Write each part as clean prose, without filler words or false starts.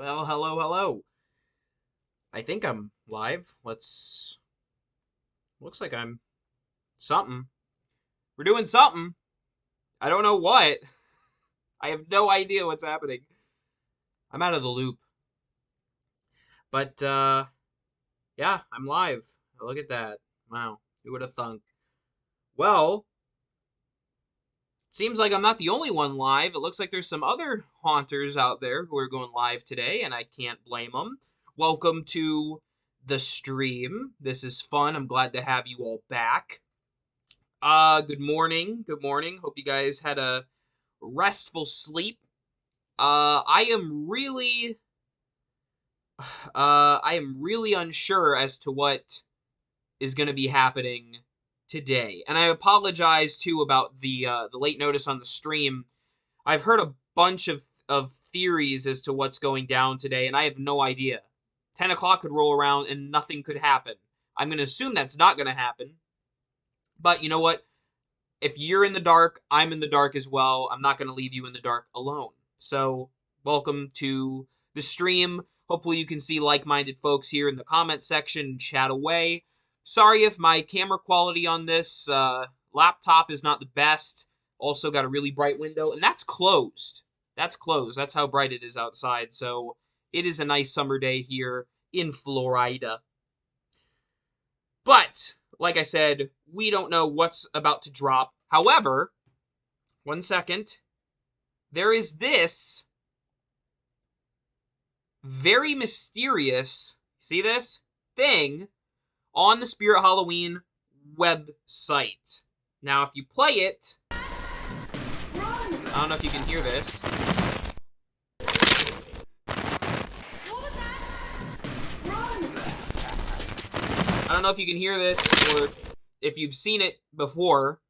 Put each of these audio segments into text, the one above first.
Well, hello, hello. I think I'm live. Looks like I'm something. We're doing something. I don't know what. I have no idea what's happening. I'm out of the loop. But, yeah, I'm live. Look at that. Wow. Who would have thunk? Well, seems like I'm not the only one live. It looks like there's some other haunters out there who are going live today, and I can't blame them. Welcome to the stream. This is fun. I'm glad to have you all back. Good morning. Good morning. Hope you guys had a restful sleep. I am really unsure as to what is going to be happening today. And I apologize too about the late notice on the stream. I've heard a bunch of theories as to what's going down today, and I have no idea. 10 o'clock could roll around and nothing could happen. I'm going to assume that's not going to happen. But you know what? If you're in the dark, I'm in the dark as well. I'm not going to leave you in the dark alone. So, welcome to the stream. Hopefully you can see like-minded folks here in the comment section and chat away. Sorry if my camera quality on this laptop is not the best. Also got a really bright window, and that's closed. That's closed. That's how bright it is outside. So, it is a nice summer day here in Florida. But, like I said, we don't know what's about to drop. However, one second, there is this very mysterious, see this, thing on the Spirit Halloween website. Now, if you play it, I don't know if you can hear this. I don't know if you can hear this or if you've seen it before,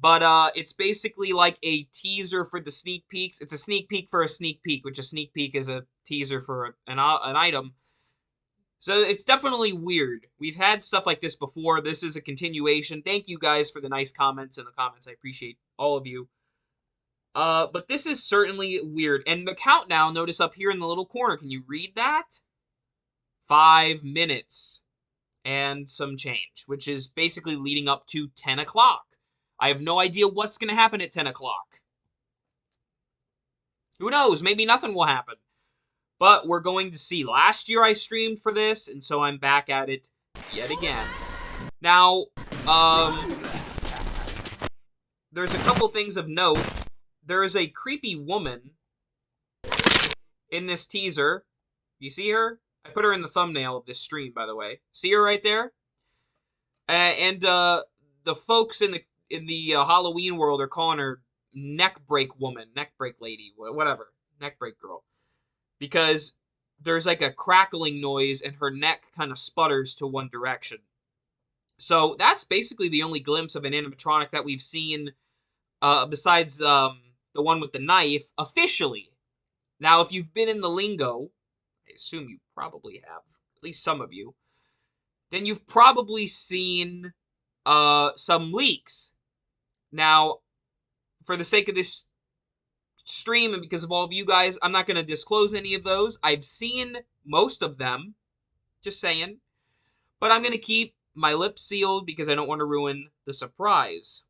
but it's basically like a teaser for the sneak peeks. It's a sneak peek for a sneak peek, which a sneak peek is a teaser for an item. So it's definitely weird. We've had stuff like this before. This is a continuation. Thank you guys for the nice comments in the comments. I appreciate all of you. But this is certainly weird. And the countdown, notice up here in the little corner. Can you read that? 5 minutes. And some change, which is basically leading up to 10 o'clock. I have no idea what's going to happen at 10 o'clock. Who knows? Maybe nothing will happen. But we're going to see. Last year I streamed for this, and so I'm back at it yet again. Now, there's a couple things of note. There is a creepy woman in this teaser. You see her? I put her in the thumbnail of this stream, by the way. See her right there? And the folks in the Halloween world are calling her neck break woman, neck break lady, whatever, neck break girl, because there's like a crackling noise and her neck kind of sputters to one direction. So that's basically the only glimpse of an animatronic that we've seen, besides the one with the knife, officially. Now, if you've been in the lingo, I assume you probably have, at least some of you, then you've probably seen some leaks. Now, for the sake of this stream and because of all of you guys, I'm not going to disclose any of those. I've seen most of them, just saying, but I'm going to keep my lips sealed because I don't want to ruin the surprise.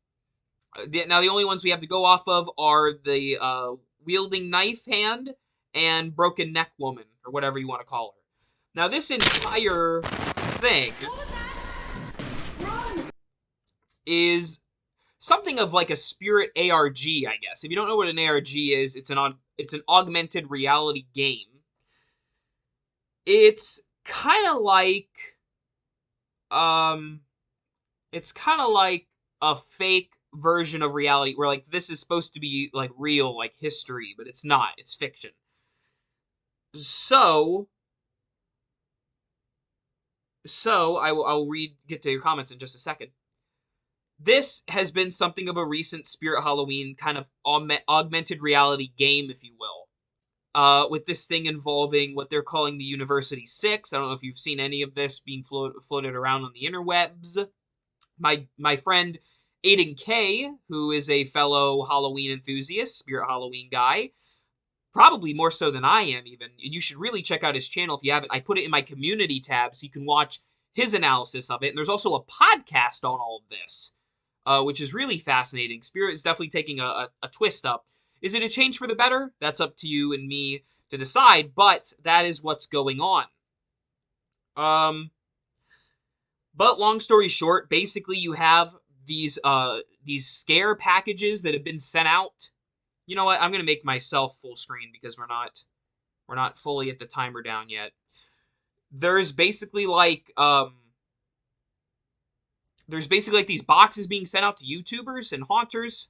Now, the only ones we have to go off of are the wielding knife hand and broken neck woman, or whatever you want to call her. Now, this entire thing is something of like a spirit ARG, I guess. If you don't know what an ARG is, it's an augmented reality game. It's kind of like a fake version of reality where like this is supposed to be like real, like history, but it's not. It's fiction. So I'll get to your comments in just a second. This has been something of a recent Spirit Halloween kind of augmented reality game, if you will. With this thing involving what they're calling the University 6. I don't know if you've seen any of this being floated around on the interwebs. My friend Aiden K, who is a fellow Halloween enthusiast, Spirit Halloween guy, probably more so than I am even. And you should really check out his channel if you haven't. I put it in my community tab so you can watch his analysis of it. And there's also a podcast on all of this, which is really fascinating. Spirit is definitely taking a twist up. Is it a change for the better? That's up to you and me to decide, but that is what's going on. But long story short, basically you have these scare packages that have been sent out. You know what? I'm gonna make myself full screen because we're not fully at the timer down yet. There's basically like these boxes being sent out to YouTubers and haunters,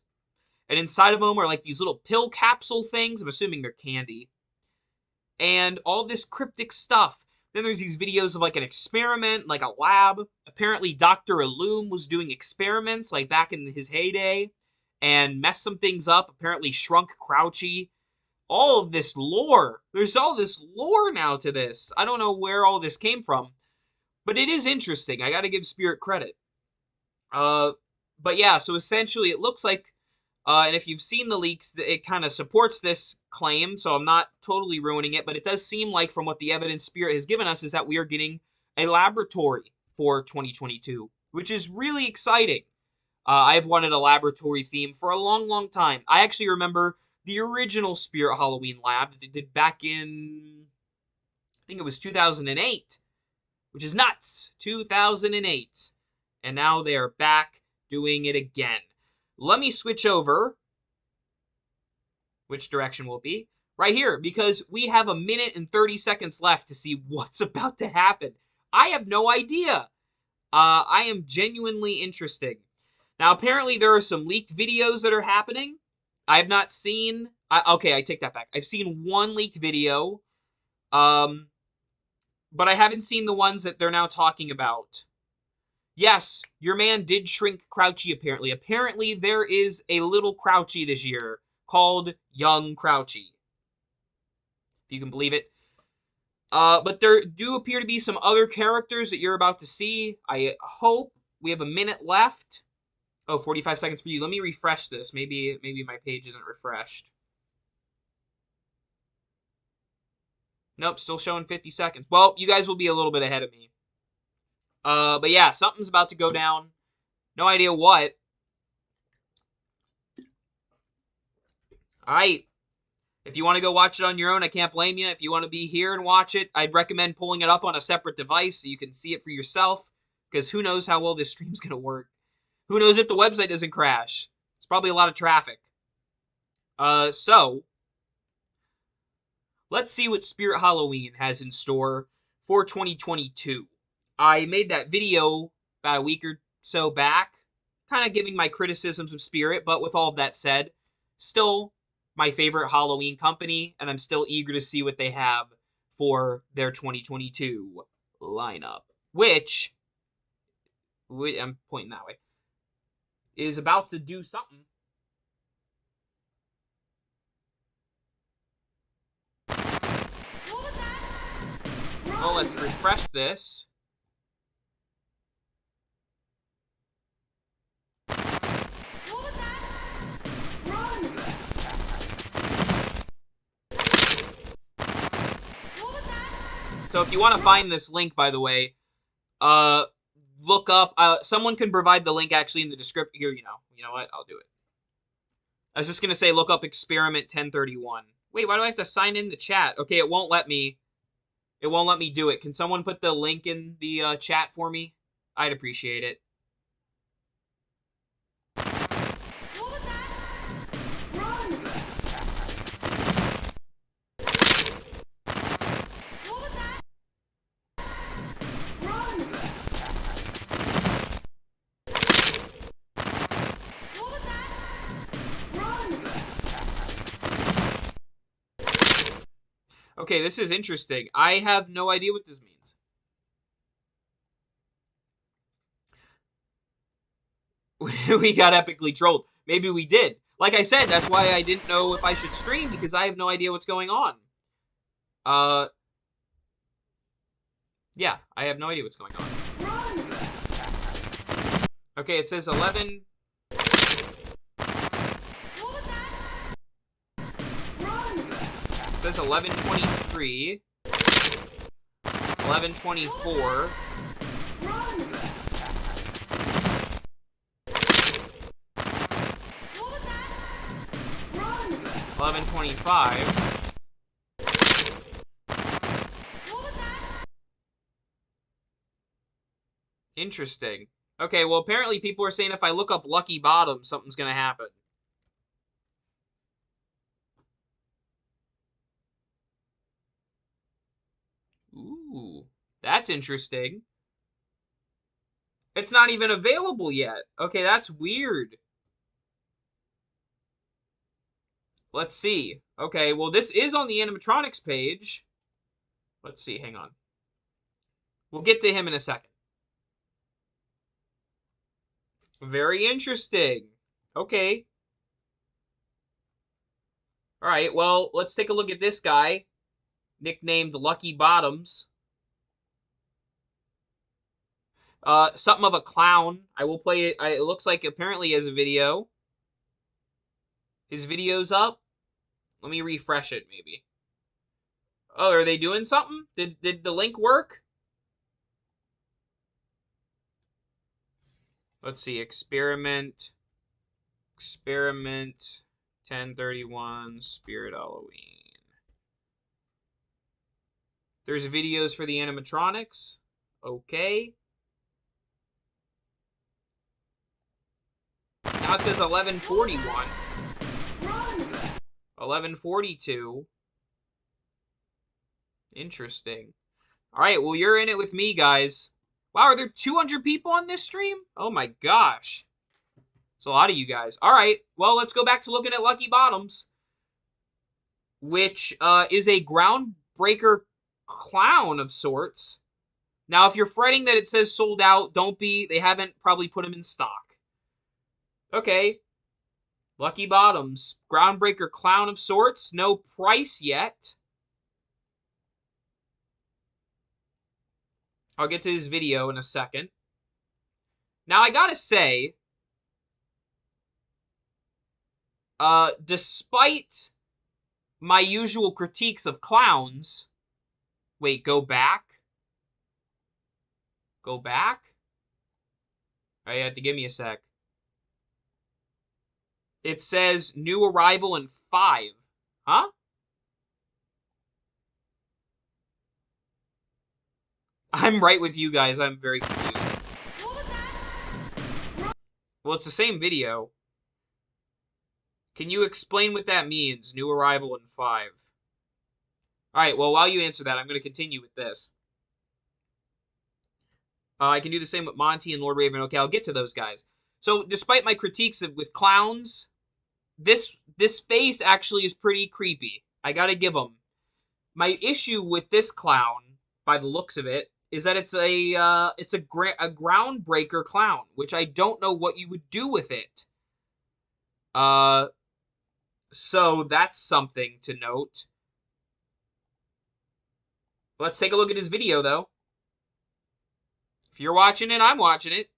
and inside of them are like these little pill capsule things. I'm assuming they're candy, and all this cryptic stuff. Then there's these videos of like an experiment, like a lab. Apparently Dr. Illume was doing experiments like back in his heyday and messed some things up. Apparently shrunk Crouchy. All of this lore. There's all this lore now to this. I don't know where all this came from, but it is interesting. I gotta give Spirit credit. But yeah, so essentially it looks like, and if you've seen the leaks, it kind of supports this claim, so I'm not totally ruining it, but it does seem like from what the evidence Spirit has given us is that we are getting a laboratory for 2022, which is really exciting. I've wanted a laboratory theme for a long, long time. I actually remember the original Spirit Halloween lab that they did back in, I think it was 2008, which is nuts. 2008. And now they are back doing it again. Let me switch over. Which direction will it be? Right here, because we have 1 minute and 30 seconds left to see what's about to happen. I have no idea. I am genuinely interested. Now, apparently there are some leaked videos that are happening. I have not seen... okay, I take that back. I've seen one leaked video. But I haven't seen the ones that they're now talking about. Yes, your man did shrink Crouchy, apparently. Apparently, there is a little Crouchy this year called Young Crouchy. If you can believe it. But there do appear to be some other characters that you're about to see. I hope. We have 1 minute left. Oh, 45 seconds for you. Let me refresh this. Maybe my page isn't refreshed. Nope, still showing 50 seconds. Well, you guys will be a little bit ahead of me. But yeah, something's about to go down. No idea what. If you want to go watch it on your own, I can't blame you. If you want to be here and watch it, I'd recommend pulling it up on a separate device so you can see it for yourself. Because who knows how well this stream's going to work. Who knows if the website doesn't crash. It's probably a lot of traffic. So, let's see what Spirit Halloween has in store for 2022. I made that video about a week or so back, kind of giving my criticisms of Spirit, but with all of that said, still my favorite Halloween company, and I'm still eager to see what they have for their 2022 lineup, which, I'm pointing that way, is about to do something. Well, let's refresh this. So if you want to find this link, by the way, look up, someone can provide the link actually in the description. Here, you know what, I'll do it. I was just going to say, look up Experiment 1031. Wait, why do I have to sign in the chat? Okay, it won't let me do it. Can someone put the link in the chat for me? I'd appreciate it. Okay, this is interesting. I have no idea what this means. We got epically trolled. Maybe we did. Like I said, that's why I didn't know if I should stream, because I have no idea what's going on. Yeah, I have no idea what's going on. Okay, it says 11... has 1123. 1124. 1125. Interesting. Okay, well, apparently people are saying if I look up Lucky Bottom, something's gonna happen. Ooh, that's interesting. It's not even available yet. Okay, that's weird. Let's see. Okay, well, this is on the animatronics page. Let's see, hang on. We'll get to him in a second. Very interesting. Okay. All right, well, let's take a look at this guy, nicknamed Lucky Bottoms. Something of a clown. I will play it. It looks like apparently he has a video. His video's up. Let me refresh it, maybe. Oh, are they doing something? Did the link work? Let's see. Experiment. 1031 Spirit Halloween. There's videos for the animatronics. Okay. Now it says 1141. 1142. Interesting. Alright, well, you're in it with me, guys. Wow, are there 200 people on this stream? Oh my gosh. It's a lot of you guys. Alright, well, let's go back to looking at Lucky Bottoms, which is a groundbreaker clown of sorts. Now, if you're fretting that it says sold out, don't be. They haven't probably put them in stock. Okay. Lucky Bottoms. Groundbreaker clown of sorts. No price yet. I'll get to his video in a second. Now, I gotta say, despite my usual critiques of clowns... Wait, go back? Go back? Alright, you have to give me a sec. It says new arrival in 5. Huh? I'm right with you guys. I'm very confused. Well, it's the same video. Can you explain what that means? New arrival in 5. Alright, well, while you answer that, I'm going to continue with this. I can do the same with Monty and Lord Raven. Okay, I'll get to those guys. So, despite my critiques with clowns, this face actually is pretty creepy. I gotta give them. My issue with this clown, by the looks of it, is that it's a groundbreaker clown, which I don't know what you would do with it. So that's something to note. Let's take a look at his video, though. If you're watching it, I'm watching it.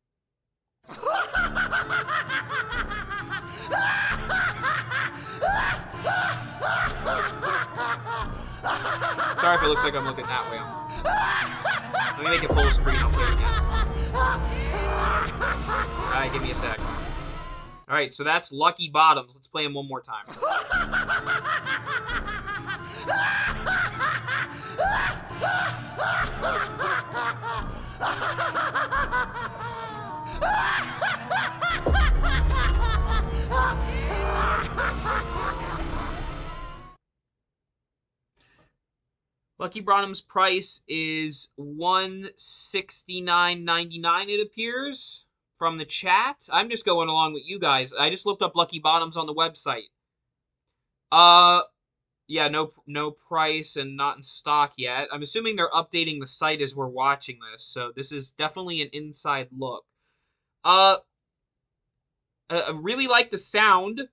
Sorry if it looks like I'm looking that way. Let me make it full screen. I'll play it again. Alright, give me a sec. Alright, so that's Lucky Bottoms. Let's play him one more time. Lucky Bottom's price is $169.99, it appears, from the chat. I'm just going along with you guys. I just looked up Lucky Bottoms on the website. Yeah, no price and not in stock yet. I'm assuming they're updating the site as we're watching this, so this is definitely an inside look. I really like the sound.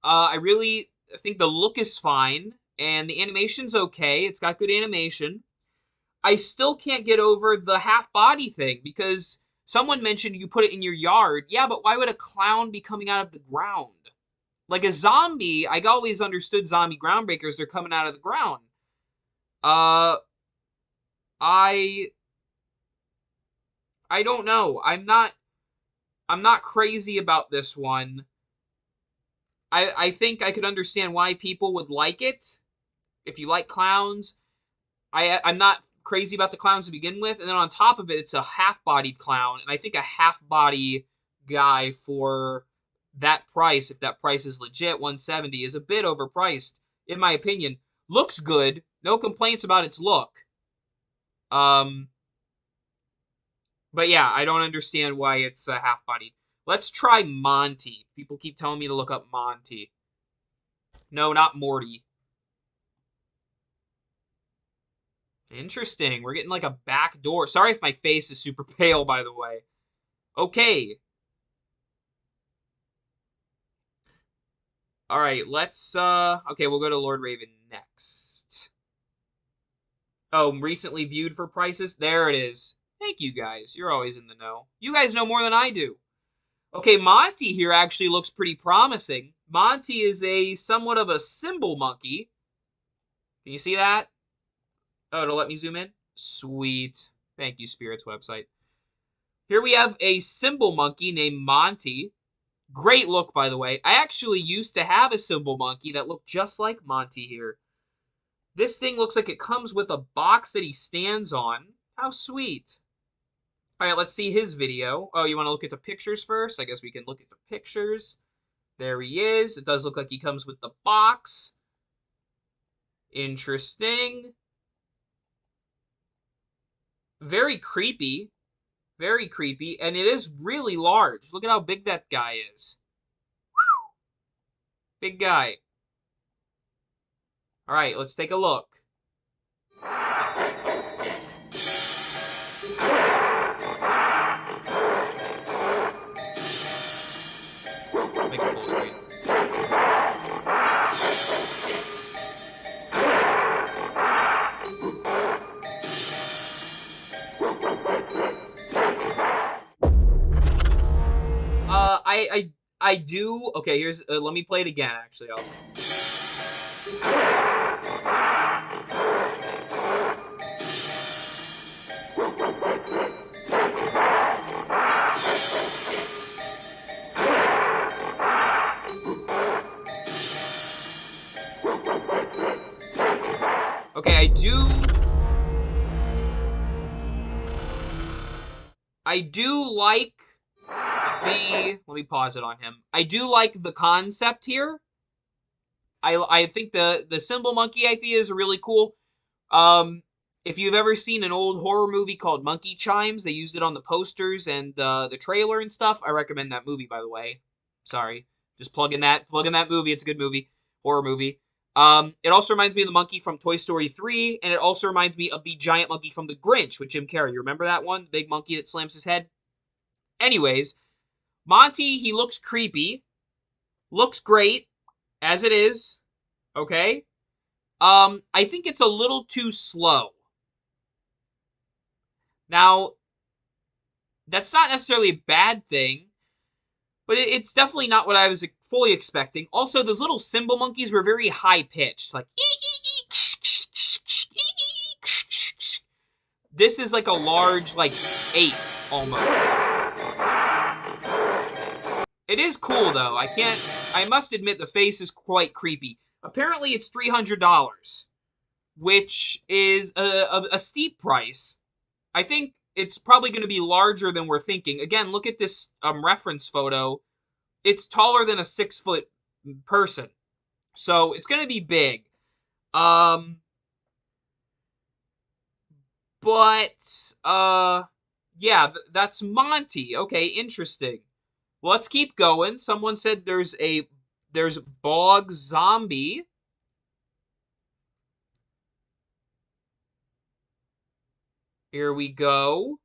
I really think the look is fine. And the animation's okay. It's got good animation. I still can't get over the half-body thing, because someone mentioned you put it in your yard. Yeah, but why would a clown be coming out of the ground? Like a zombie, I always understood zombie groundbreakers, they're coming out of the ground. I don't know. I'm not crazy about this one. I think I could understand why people would like it. If you like clowns, I'm not crazy about the clowns to begin with, and then on top of it, it's a half-bodied clown, and I think a half-body guy for that price, if that price is legit, 170, is a bit overpriced, in my opinion. Looks good. No complaints about its look. But yeah, I don't understand why it's half-bodied. Let's try Monty. People keep telling me to look up Monty. No, not Morty. Interesting. We're getting like a back door. Sorry if my face is super pale, by the way. Okay. Alright, let's, okay, we'll go to Lord Raven next. Oh, recently viewed for prices? There it is. Thank you guys. You're always in the know. You guys know more than I do. Okay, Monty here actually looks pretty promising. Monty is somewhat of a symbol monkey. Can you see that? Oh, it'll let me zoom in? Sweet. Thank you, Spirit's website. Here we have a symbol monkey named Monty. Great look, by the way. I actually used to have a symbol monkey that looked just like Monty here. This thing looks like it comes with a box that he stands on. How sweet. Alright, let's see his video. Oh, you want to look at the pictures first? I guess we can look at the pictures. There he is. It does look like he comes with the box. Interesting. Very creepy. Very creepy. And it is really large. Look at how big that guy is. Big guy. Alright, let's take a look. Make it full screen. I do. Okay, here's. Let me play it again. Actually, okay, I do like let me pause it on him. I do like the concept here. I think the symbol monkey idea is really cool. If you've ever seen an old horror movie called Monkey Chimes, they used it on the posters and the trailer and stuff. I recommend that movie, by the way. Sorry, just plug in that movie. It's a good movie, horror movie. It also reminds me of the monkey from Toy Story 3, and it also reminds me of the giant monkey from The Grinch with Jim Carrey. You remember that one? The big monkey that slams his head? Anyways, Monty, he looks creepy. Looks great, as it is. Okay? I think it's a little too slow. Now, that's not necessarily a bad thing, but it's definitely not what I was fully expecting. Also, those little symbol monkeys were very high-pitched. Like, this is like a large, like, ape, almost. It is cool, though. I must admit the face is quite creepy. Apparently, it's $300, which is a steep price. I think it's probably going to be larger than we're thinking. Again, look at this reference photo. It's taller than a 6-foot person. So, it's going to be big. Yeah, that's Monty. Okay, interesting. Well, let's keep going. Someone said there's Bog Zombie. Here we go.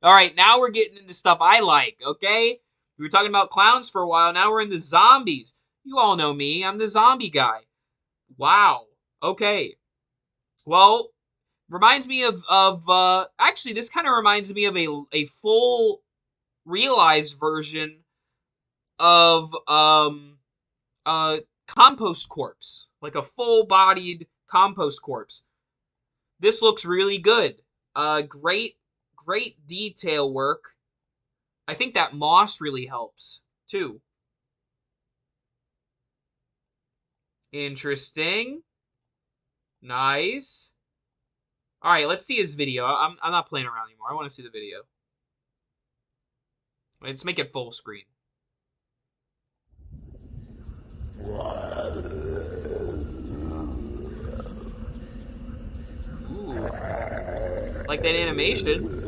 Alright, now we're getting into stuff I like, okay? We were talking about clowns for a while, now we're into zombies. You all know me, I'm the zombie guy. Wow. Okay. Well, reminds me of actually, this kind of reminds me of a full realized version of a compost corpse, like a full-bodied compost corpse. This looks really good. Great detail work. I think that moss really helps too. Interesting. Nice. All right, let's see his video. I'm not playing around anymore. I want to see the video. Let's make it full screen. Ooh. Like that animation.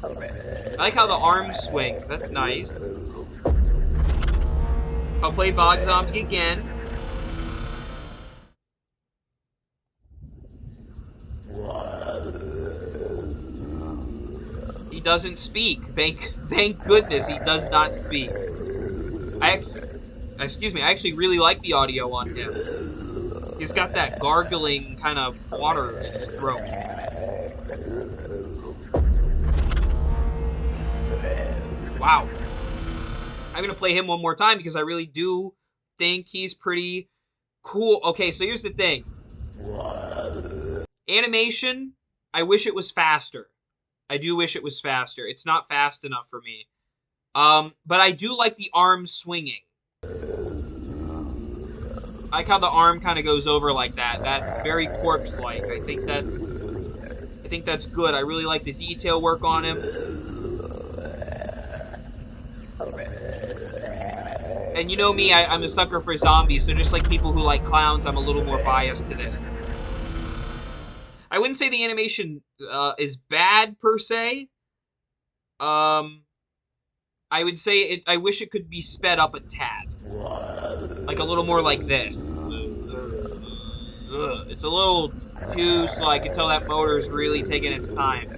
I like how the arm swings. That's nice. I'll play Bog Zombie again. He doesn't speak. Thank goodness he does not speak. I actually really like the audio on him. He's got that gargling kind of water in his throat. Wow. I'm gonna play him one more time because I really do think he's pretty cool. Okay, so here's the thing. Animation, I wish it was faster. I do wish it was faster. It's not fast enough for me. But I do like the arm swinging. I like how the arm kind of goes over like that. That's very corpse-like. I think that's good. I really like the detail work on him. And you know me, I'm a sucker for zombies, so just like people who like clowns, I'm a little more biased to this. I wouldn't say the animation is bad per se. I would say I wish it could be sped up a tad. Like a little more like this. It's a little too slow. I can tell that motor's really taking its time.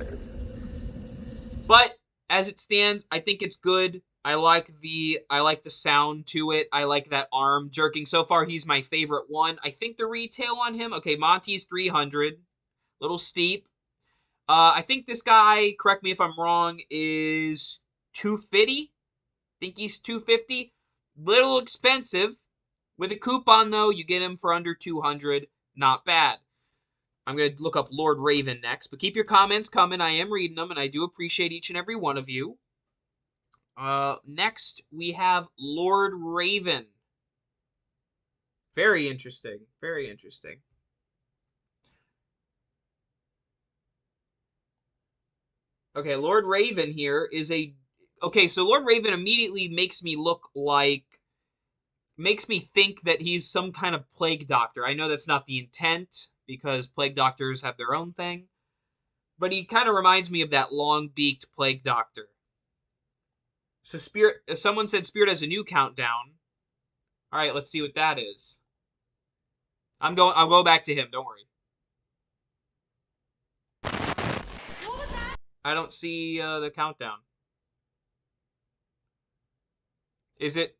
But as it stands, I think it's good. I like the sound to it. I like that arm jerking. So far, he's my favorite one. I think the retail on him, okay, Monty's 300. Little steep. I think this guy, correct me if I'm wrong, is 250. I think he's 250. Little expensive. With a coupon, though, you get him for under 200. Not bad. I'm going to look up Lord Raven next. But keep your comments coming. I am reading them, and I do appreciate each and every one of you. Next, we have Lord Raven. Very interesting. Very interesting. Okay, Lord Raven here is a... Okay, so Lord Raven immediately makes me think that he's some kind of plague doctor. I know that's not the intent, because plague doctors have their own thing. But he kind of reminds me of that long-beaked plague doctor. So someone said Spirit has a new countdown. All right, let's see what that is. I'll go back to him, don't worry. What was that? I don't see the countdown. Is it?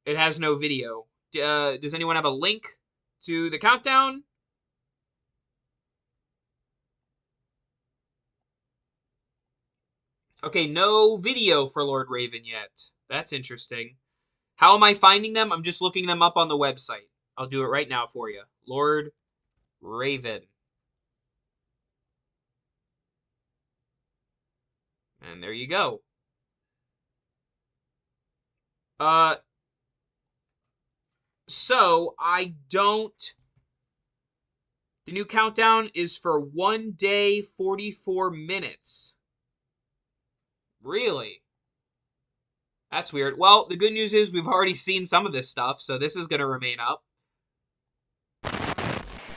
It has no video. Does anyone have a link to the countdown? Okay, no video for Lord Raven yet. That's interesting. How am I finding them? I'm just looking them up on the website. I'll do it right now for you. Lord Raven. And there you go. So, I don't... The new countdown is for 1 day, 44 minutes. Really? That's weird. Well, the good news is we've already seen some of this stuff, so this is going to remain up. What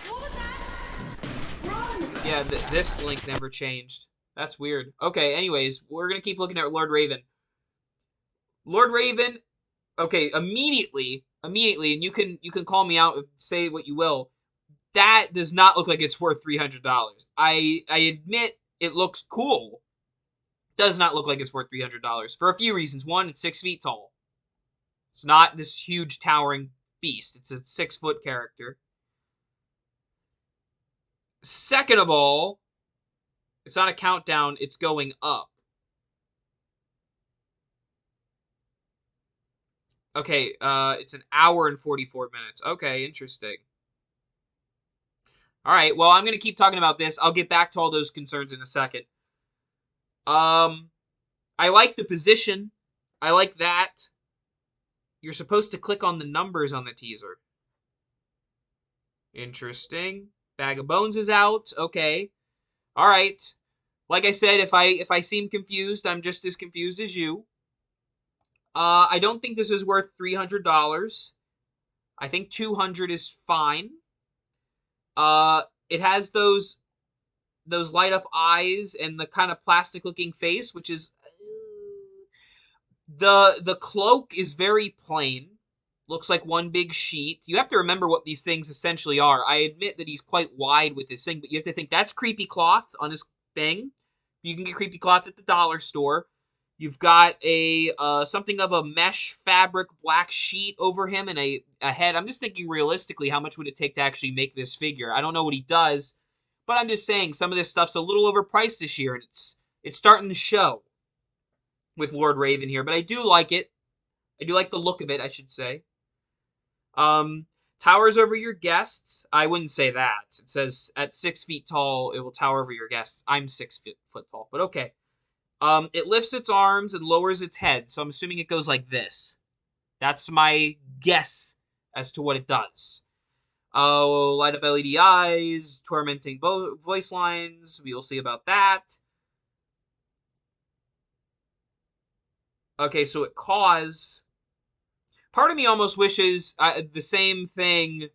was that? Run! Yeah, this link never changed. That's weird. Okay, anyways, we're going to keep looking at Lord Raven. Lord Raven, okay, immediately, and you can call me out and say what you will, that does not look like it's worth $300. I admit it looks cool. Does not look like it's worth $300 for a few reasons. One, it's 6 feet tall. It's not this huge towering beast. It's a 6-foot character. Second of all, It's not a countdown, it's going up. Okay, it's an hour and 44 minutes. Okay, interesting. Alright, well, I'm going to keep talking about this. I'll get back to all those concerns in a second. I like the position. I like that. You're supposed to click on the numbers on the teaser. Interesting. Bag of Bones is out. Okay. Alright. Like I said, if I seem confused, I'm just as confused as you. I don't think this is worth $300. I think $200 is fine. It has those light up eyes and the kind of plastic looking face, which is the cloak is very plain. Looks like one big sheet. You have to remember what these things essentially are. I admit that he's quite wide with this thing, but you have to think that's creepy cloth on his thing. You can get creepy cloth at the dollar store. You've got a something of a mesh fabric black sheet over him and a head. I'm just thinking realistically, how much would it take to actually make this figure? I don't know what he does, but I'm just saying some of this stuff's a little overpriced this year, and it's starting to show with Lord Raven here. But I do like it. I do like the look of it, I should say. Towers over your guests. I wouldn't say that. It says at 6 feet tall, it will tower over your guests. I'm 6 foot tall, but okay. It lifts its arms and lowers its head, so I'm assuming it goes like this. That's my guess as to what it does. Oh, light up LED eyes, tormenting voice lines. We will see about that. Okay, so it caws. Part of me almost wishes the same thing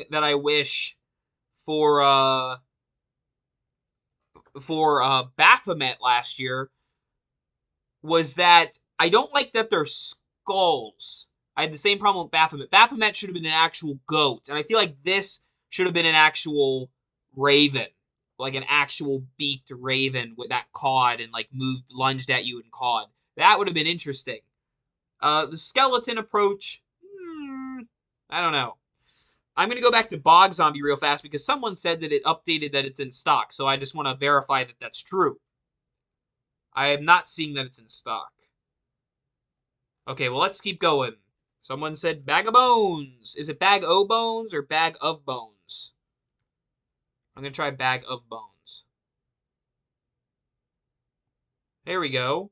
that I wish for Baphomet last year was that I don't like that they're skulls. I had the same problem with Baphomet. Baphomet should have been an actual goat, and I feel like this should have been an actual raven, like an actual beaked raven with that cawed and like lunged at you and cawed. That would have been interesting. The skeleton approach, I don't know. I'm going to go back to Bog Zombie real fast because someone said that it updated that it's in stock, so I just want to verify that that's true. I am not seeing that it's in stock. Okay, well, let's keep going. Someone said Bag of Bones. Is it Bag O Bones or Bag of Bones? I'm going to try Bag of Bones. There we go.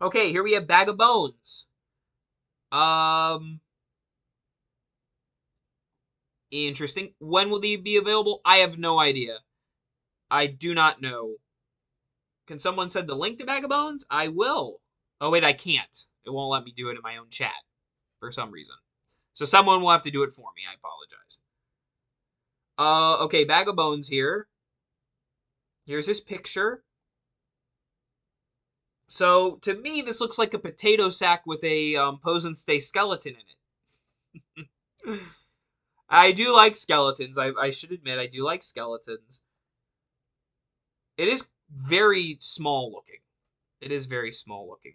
Okay, here we have Bag of Bones. Interesting. When will they be available? I have no idea. I do not know. Can someone send the link to Bag of Bones? I will. Oh, wait, I can't. It won't let me do it in my own chat for some reason. So someone will have to do it for me. I apologize. Okay, Bag of Bones here. Here's his picture. So, to me, this looks like a potato sack with a pose and stay skeleton in it. I do like skeletons. I should admit, I do like skeletons. It is very small looking. It is very small looking.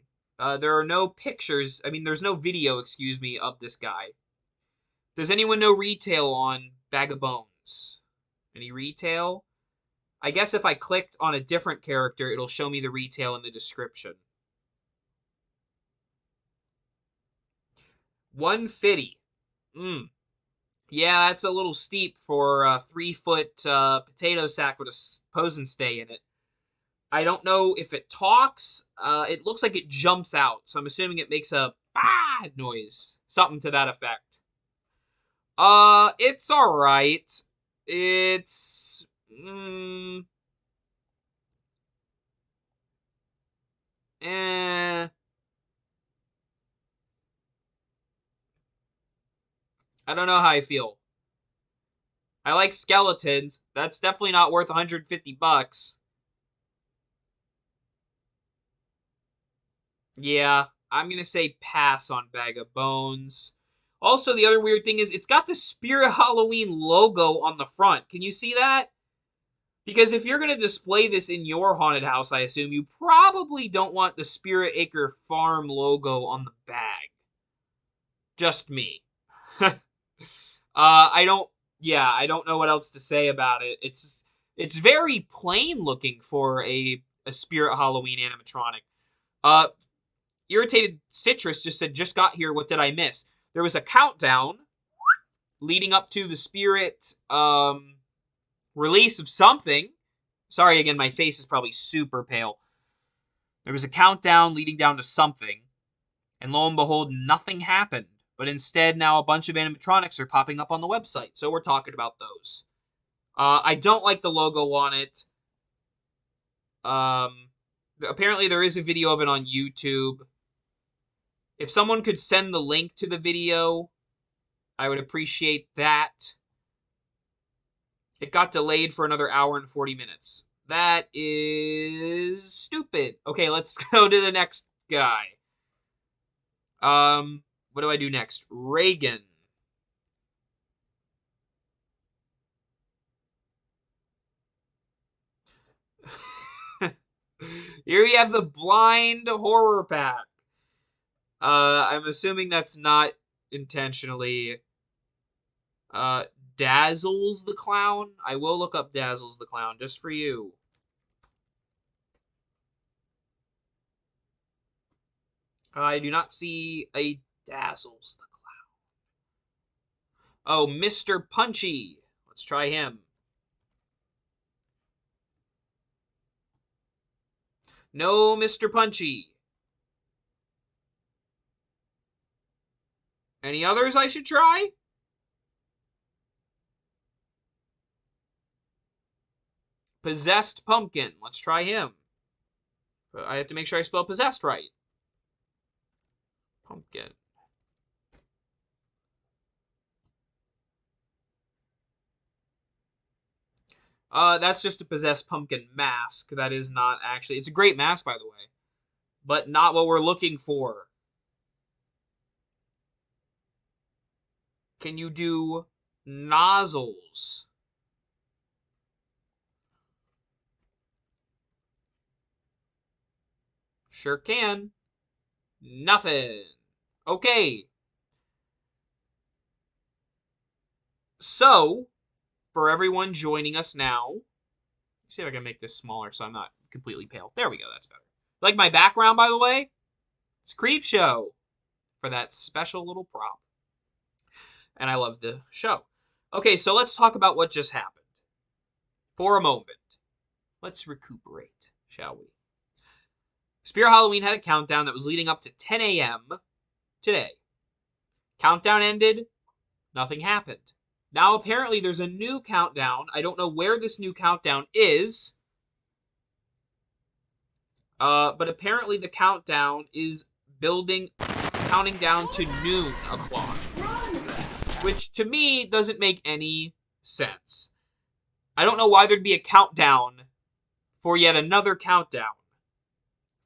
There are no pictures. I mean, there's no video, excuse me, of this guy. Does anyone know retail on Bag of Bones? Any retail? I guess if I clicked on a different character, it'll show me the retail in the description. $150. Yeah, that's a little steep for a 3-foot potato sack with a pose and stay in it. I don't know if it talks. It looks like it jumps out, so I'm assuming it makes a bah noise. Something to that effect. It's alright. It's... I don't know how I feel. I like skeletons. That's definitely not worth $150. Yeah, I'm gonna say pass on Bag of Bones. Also, the other weird thing is it's got the Spirit Halloween logo on the front. Can you see that? Because if you're going to display this in your haunted house, I assume, you probably don't want the Spirit Acre Farm logo on the bag. just me. I don't know what else to say about it. It's very plain looking for a Spirit Halloween animatronic. Irritated Citrus just said, just got here, what did I miss? There was a countdown leading up to the Spirit release of something. Sorry again, my face is probably super pale. There was a countdown leading down to something, and lo and behold, nothing happened. But instead, now a bunch of animatronics are popping up on the website, so we're talking about those. I don't like the logo on it. Apparently there is a video of it on YouTube. If someone could send the link to the video, I would appreciate that. It got delayed for another hour and 40 minutes. That is stupid. Okay, let's go to the next guy. What do I do next? Reagan. Here we have the blind horror pack. I'm assuming that's not intentionally Dazzles the Clown. I will look up Dazzles the Clown just for you. I do not see a Dazzles the Clown. Oh, Mr. Punchy. Let's try him. No, Mr. Punchy. Any others I should try? Possessed Pumpkin. Let's try him. But I have to make sure I spell possessed right. Pumpkin. That's just a possessed pumpkin mask. That is not actually... It's a great mask, by the way. But not what we're looking for. Can you do nozzles? Sure can. Nothing. Okay. So, for everyone joining us now, let's see if I can make this smaller so I'm not completely pale. There we go, that's better. Like my background, by the way? It's Creepshow for that special little prop. And I love the show. Okay, so let's talk about what just happened. For a moment. Let's recuperate, shall we? Spirit Halloween had a countdown that was leading up to 10 a.m. today. Countdown ended. Nothing happened. Now, apparently, there's a new countdown. I don't know where this new countdown is. But apparently the countdown is counting down to noon o'clock. Which, to me, doesn't make any sense. I don't know why there'd be a countdown for yet another countdown.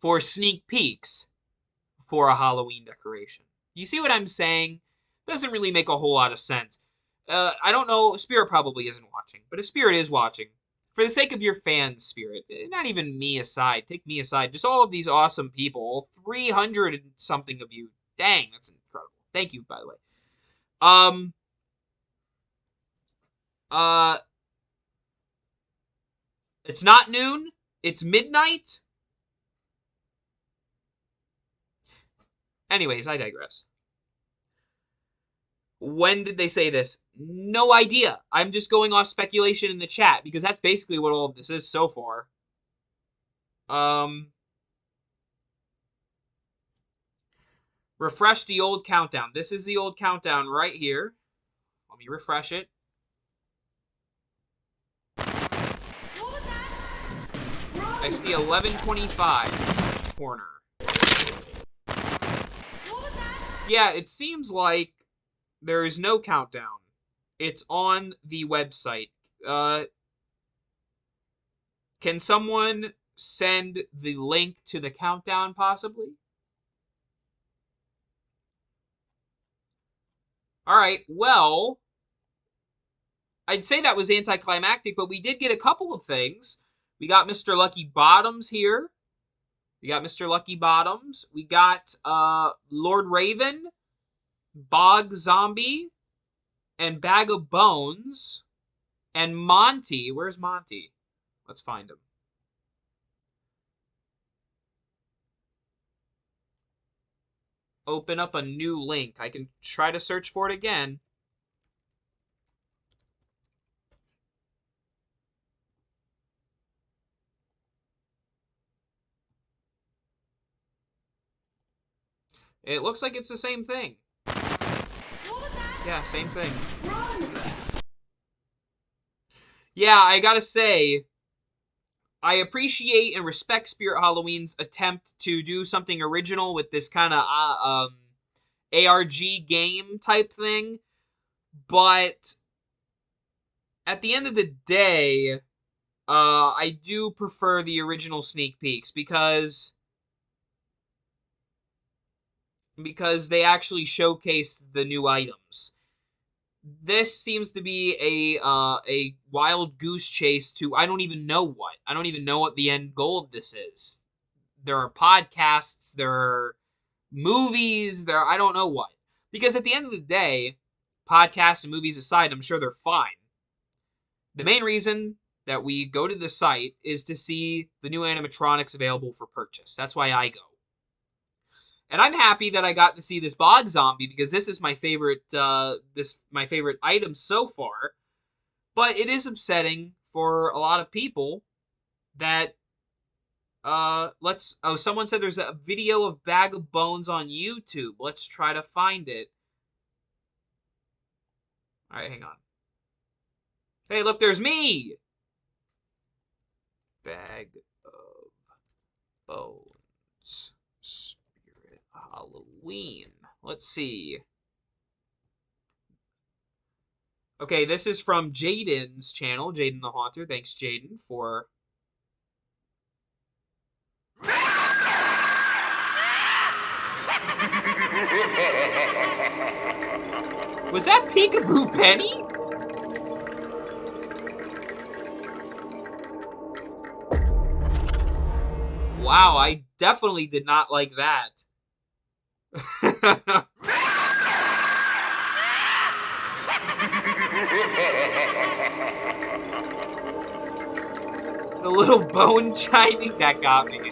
For sneak peeks for a Halloween decoration. You see what I'm saying? Doesn't really make a whole lot of sense. I don't know, Spirit probably isn't watching, but if Spirit is watching, for the sake of your fans, Spirit, not even me aside, take me aside, just all of these awesome people, 300 and something of you, dang, that's incredible. Thank you, by the way. It's not noon, it's midnight. Anyways, I digress. When did they say this? No idea. I'm just going off speculation in the chat, because that's basically what all of this is so far. Refresh the old countdown. This is the old countdown right here. Let me refresh it. What was that? I see 11:25 corner. What was that? Yeah, it seems like there is no countdown. It's on the website. Can someone send the link to the countdown, possibly? Alright, well, I'd say that was anticlimactic, but we did get a couple of things. We got Mr. Lucky Bottoms here. We got Mr. Lucky Bottoms. We got Lord Raven. Bog Zombie, and Bag of Bones, and Monty. Where's Monty? Let's find him. Open up a new link. I can try to search for it again. It looks like it's the same thing. Yeah, same thing. Yeah, I gotta say, I appreciate and respect Spirit Halloween's attempt to do something original with this kind of ARG game type thing, but at the end of the day, I do prefer the original sneak peeks because they actually showcase the new items. This seems to be a wild goose chase to I don't even know what. I don't even know what the end goal of this is. There are podcasts, there are movies, I don't know what. Because at the end of the day, podcasts and movies aside, I'm sure they're fine. The main reason that we go to the site is to see the new animatronics available for purchase. That's why I go. And I'm happy that I got to see this Bog Zombie because this is my favorite my favorite item so far. But it is upsetting for a lot of people that someone said there's a video of Bag of Bones on YouTube. Let's try to find it. All right, hang on. Hey, look, there's me. Bag of Bones. Spirit Halloween. Let's see. Okay, this is from Jaden's channel, Jaden the Haunter. Thanks, Jaden, for... Was that Peekaboo Penny? Wow, I definitely did not like that. The little bone chiming, that got me.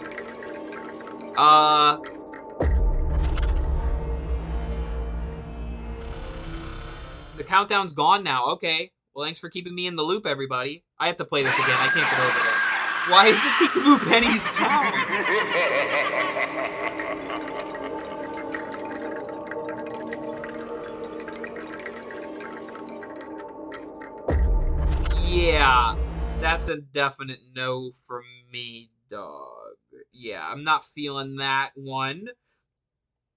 The countdown's gone now. Okay. Well, thanks for keeping me in the loop, everybody. I have to play this again. I can't get over this. Why is it Peekaboo Penny's sound? Yeah, that's a definite no from me, dog. Yeah, I'm not feeling that one.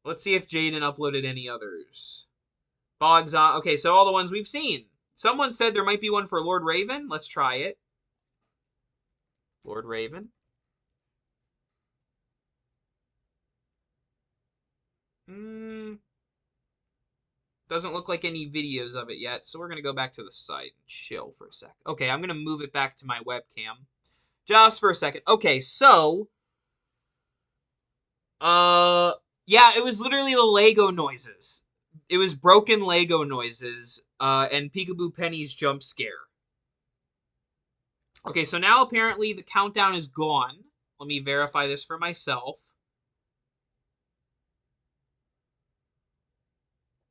Let's see if Jaden uploaded any others. Bog Zombie. Okay, so all the ones we've seen. Someone said there might be one for Lord Raven. Let's try it. Lord Raven. Doesn't look like any videos of it yet, so we're going to go back to the site and chill for a sec. Okay, I'm going to move it back to my webcam. Just for a second. Okay, so... yeah, it was literally the Lego noises. It was broken Lego noises, and Peekaboo Penny's jump scare. Okay, so now apparently the countdown is gone. Let me verify this for myself.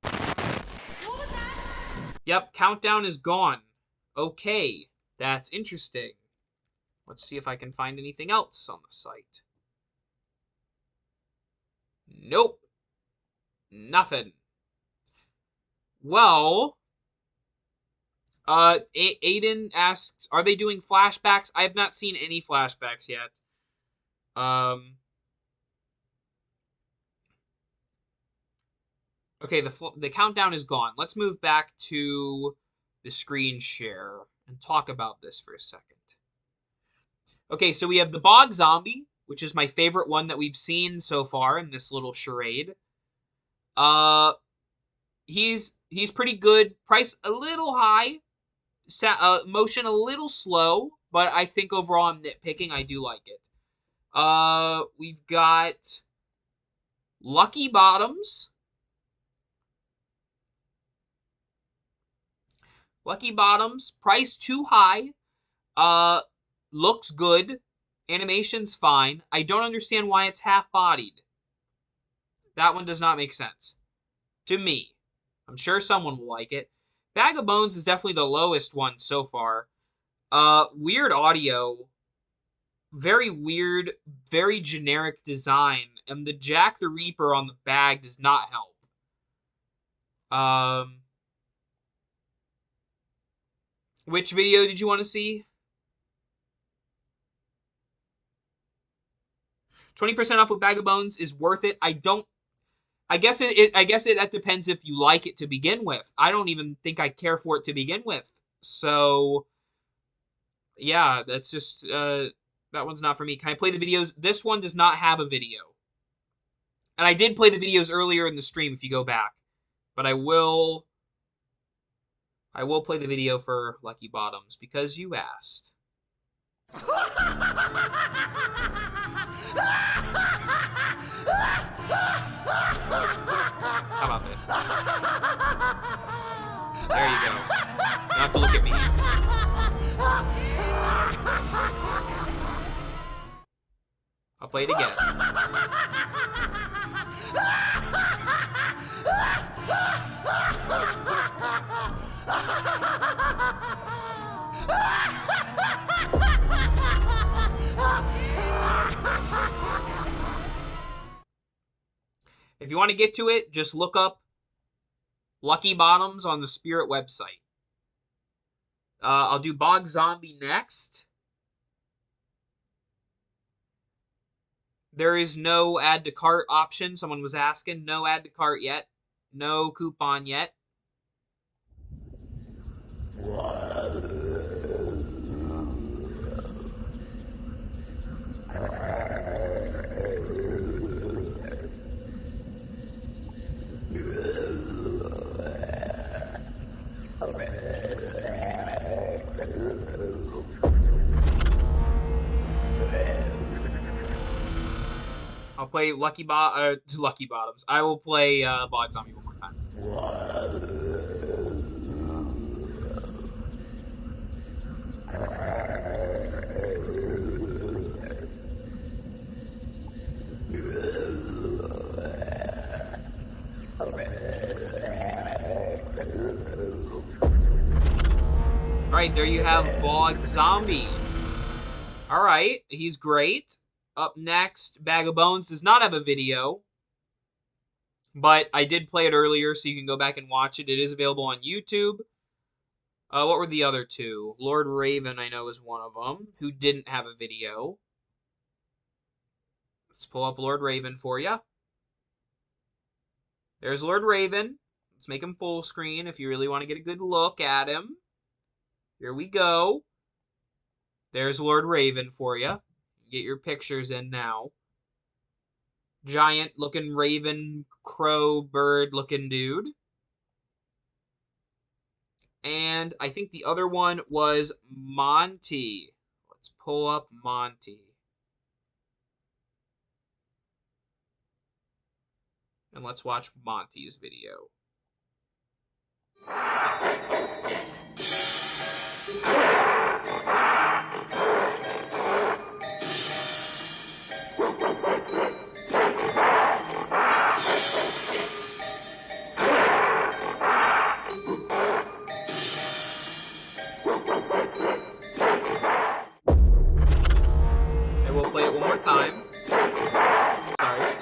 What was that? Yep, countdown is gone. Okay, that's interesting. Let's see if I can find anything else on the site. Nope. Nothing. Well, Aiden asks, are they doing flashbacks? I have not seen any flashbacks yet. Okay, the countdown is gone. Let's move back to the screen share and talk about this for a second. Okay, so we have the Bog Zombie, which is my favorite one that we've seen so far in this little charade. He's pretty good. Price a little high. Motion a little slow, but I think overall I'm nitpicking. I do like it. We've got Lucky Bottoms. Lucky Bottoms, price too high. Looks good. Animation's fine. I don't understand why it's half-bodied. That one does not make sense. To me. I'm sure someone will like it. Bag of Bones is definitely the lowest one so far. Weird audio. Very weird, very generic design. And the Jack the Reaper on the bag does not help. Which video did you want to see? 20% off with Bag of Bones is worth it. I guess that depends if you like it to begin with. I don't even think I care for it to begin with. So yeah, that's just that one's not for me. Can I play the videos? This one does not have a video. And I did play the videos earlier in the stream if you go back. But I will play the video for Lucky Bottoms because you asked. How about this? There you go. You don't have to look at me. I'll play it again. If you want to get to it, just look up Lucky Bottoms on the Spirit website. I'll do Bog Zombie next. There is no add to cart option. Someone was asking. No add to cart yet. No coupon yet. I'll play Lucky Bottoms. I will play Bog Zombie one more time. Alright, there you have Bog Zombie. Alright, he's great. Up next, Bag of Bones does not have a video, but I did play it earlier, so you can go back and watch it. It is available on YouTube. What were the other two? Lord Raven, I know, is one of them, who didn't have a video. Let's pull up Lord Raven for you. There's Lord Raven. Let's make him full screen if you really want to get a good look at him. Here we go. There's Lord Raven for you. Get your pictures in now. Giant looking raven, crow, bird looking dude. And I think the other one was Monty. Let's pull up Monty. And let's watch Monty's video. We'll play it one more time. Sorry.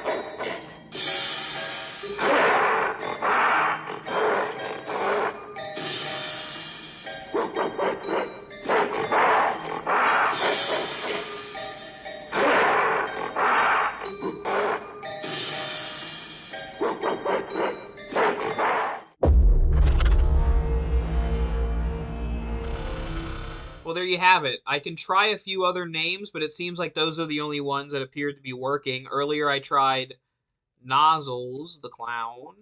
Well, there you have it. I can try a few other names, but it seems like those are the only ones that appeared to be working. Earlier I tried Nozzles, the clown.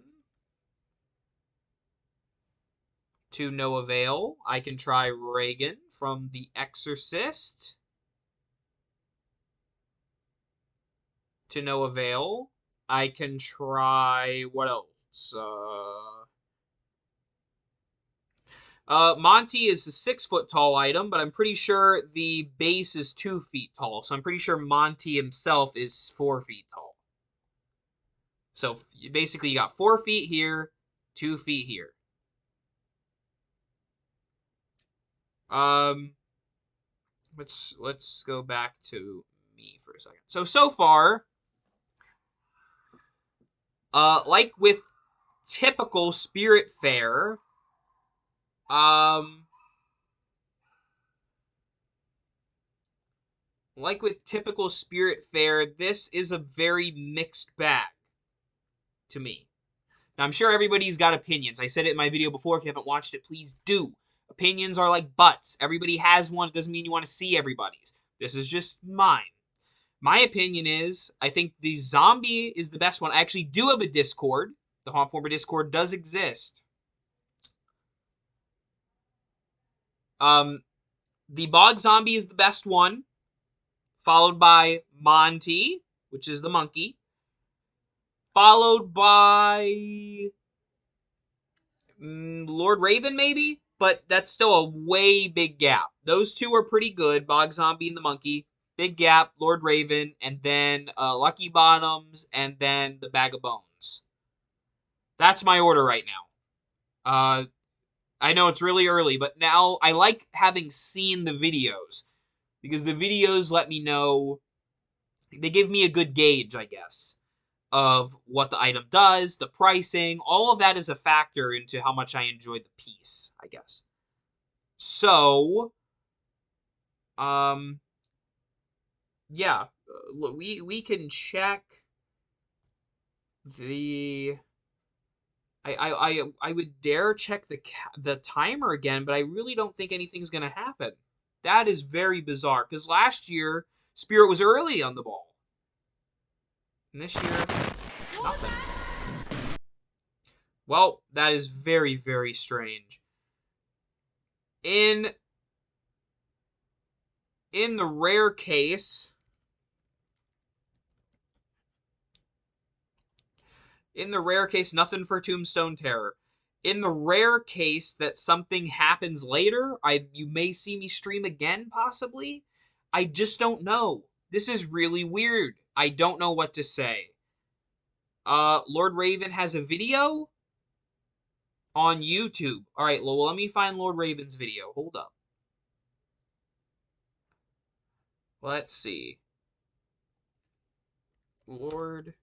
To no avail. I can try Reagan from The Exorcist. To no avail. I can try... what else? Monty is a 6-foot tall item, but I'm pretty sure the base is 2 feet tall. So I'm pretty sure Monty himself is 4 feet tall. So basically you got 4 feet here, 2 feet here. Let's go back to me for a second. So far, like with typical Spirit Fair, this is a very mixed bag to me. Now, I'm sure everybody's got opinions. I said it in my video before. If you haven't watched it, please do. Opinions are like butts. Everybody has one. It doesn't mean you want to see everybody's. This is just mine. My opinion is, I think the zombie is the best one. I actually do have a Discord. The hauntformer Discord does exist. The Bog Zombie is the best one, followed by Monty, which is the monkey, followed by Lord Raven, maybe? But that's still a way big gap. Those two are pretty good, Bog Zombie and the monkey. Big gap, Lord Raven, and then Lucky Bottoms, and then the Bag of Bones. That's my order right now. I know it's really early, but now I like having seen the videos, because the videos let me know, they give me a good gauge, I guess, of what the item does, the pricing, all of that is a factor into how much I enjoy the piece, I guess. So, yeah, we can check the... I would dare check the timer again, but I really don't think anything's gonna happen. That is very bizarre, because last year, Spirit was early on the ball. And this year, nothing. Well, that is very, very strange. In the rare case... nothing for Tombstone Terror. In the rare case that something happens later, you may see me stream again, possibly. I just don't know. This is really weird. I don't know what to say. Lord Raven has a video on YouTube. Alright, well, let me find Lord Raven's video. Hold up. Let's see. Lord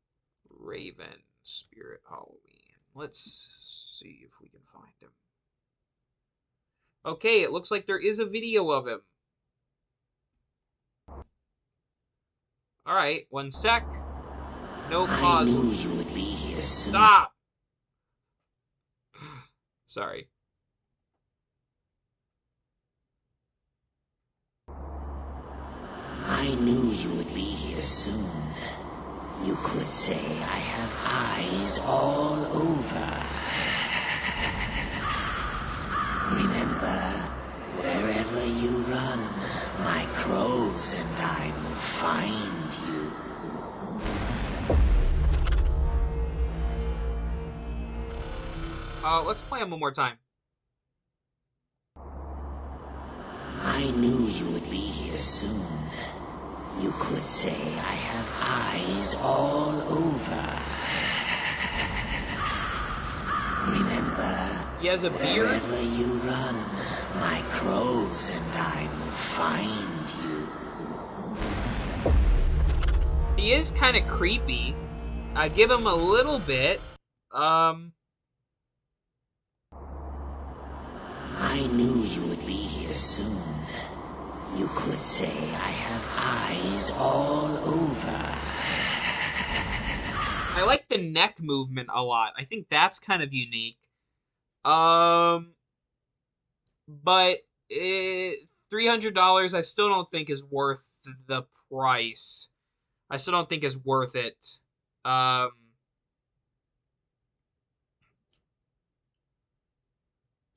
Raven, Spirit Halloween. Let's see if we can find him. Okay, it looks like there is a video of him. Alright, one sec. No pause. I knew you would be here soon. Stop! Sorry. I knew you would be here soon. You could say I have eyes all over. Remember, wherever you run, my crows and I will find you. Let's play him one more time. I knew you would be here soon. You could say I have eyes all over. Remember, He has a beard. wherever you run, my crows and I will find you. He is kind of creepy. I give him a little bit. I knew you would be here soon. You could say I have eyes all over. I like the neck movement a lot. I think that's kind of unique. But $300 I still don't think is worth the price. I still don't think is worth it.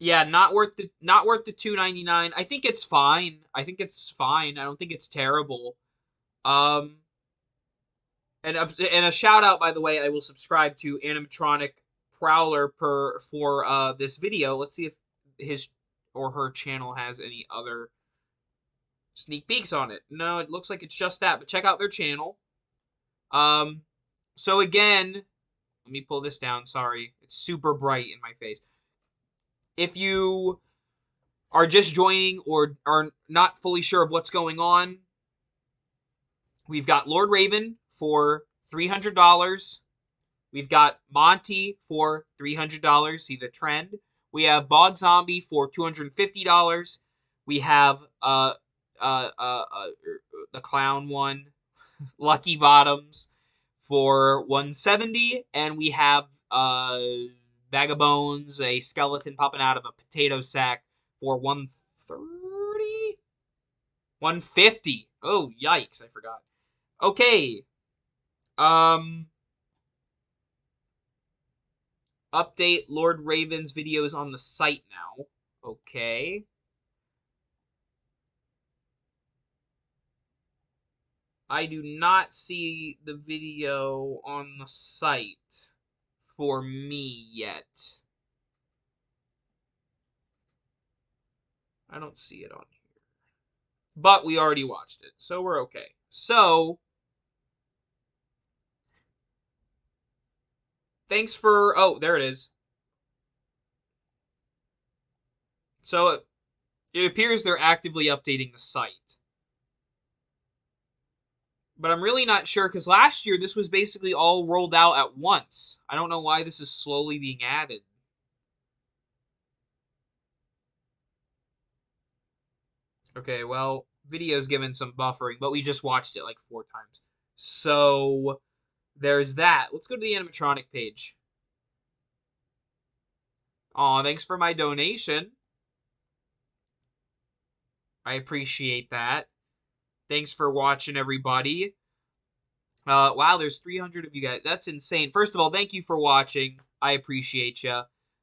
Yeah, not worth the $2.99. I think it's fine. I don't think it's terrible. And a shout out, by the way, I will subscribe to animatronic Prowler for this video. Let's see if his or her channel has any other sneak peeks on it. No, it looks like it's just that, but check out their channel. So again, let me pull this down. Sorry, it's super bright in my face. If you are just joining or are not fully sure of what's going on, we've got Lord Raven for $300. We've got Monty for $300. See the trend. We have Bog Zombie for $250. We have the clown one, Lucky Bottoms, for $170, and we have Vagabones, a skeleton popping out of a potato sack, for $130, $150. Oh yikes! I forgot. Okay. Update Lord Raven's videos on the site now. Okay. I do not see the video on the site for me yet. I don't see it on here. But we already watched it, so we're okay. So, thanks for... Oh, there it is. So, it appears they're actively updating the site. But I'm really not sure, because last year this was basically all rolled out at once. I don't know why this is slowly being added. Okay, well, video's given some buffering, but we just watched it like 4 times. So, there's that. Let's go to the animatronic page. Aw, thanks for my donation. I appreciate that. Thanks for watching, everybody. Wow, there's 300 of you guys. That's insane. First of all, thank you for watching. I appreciate you.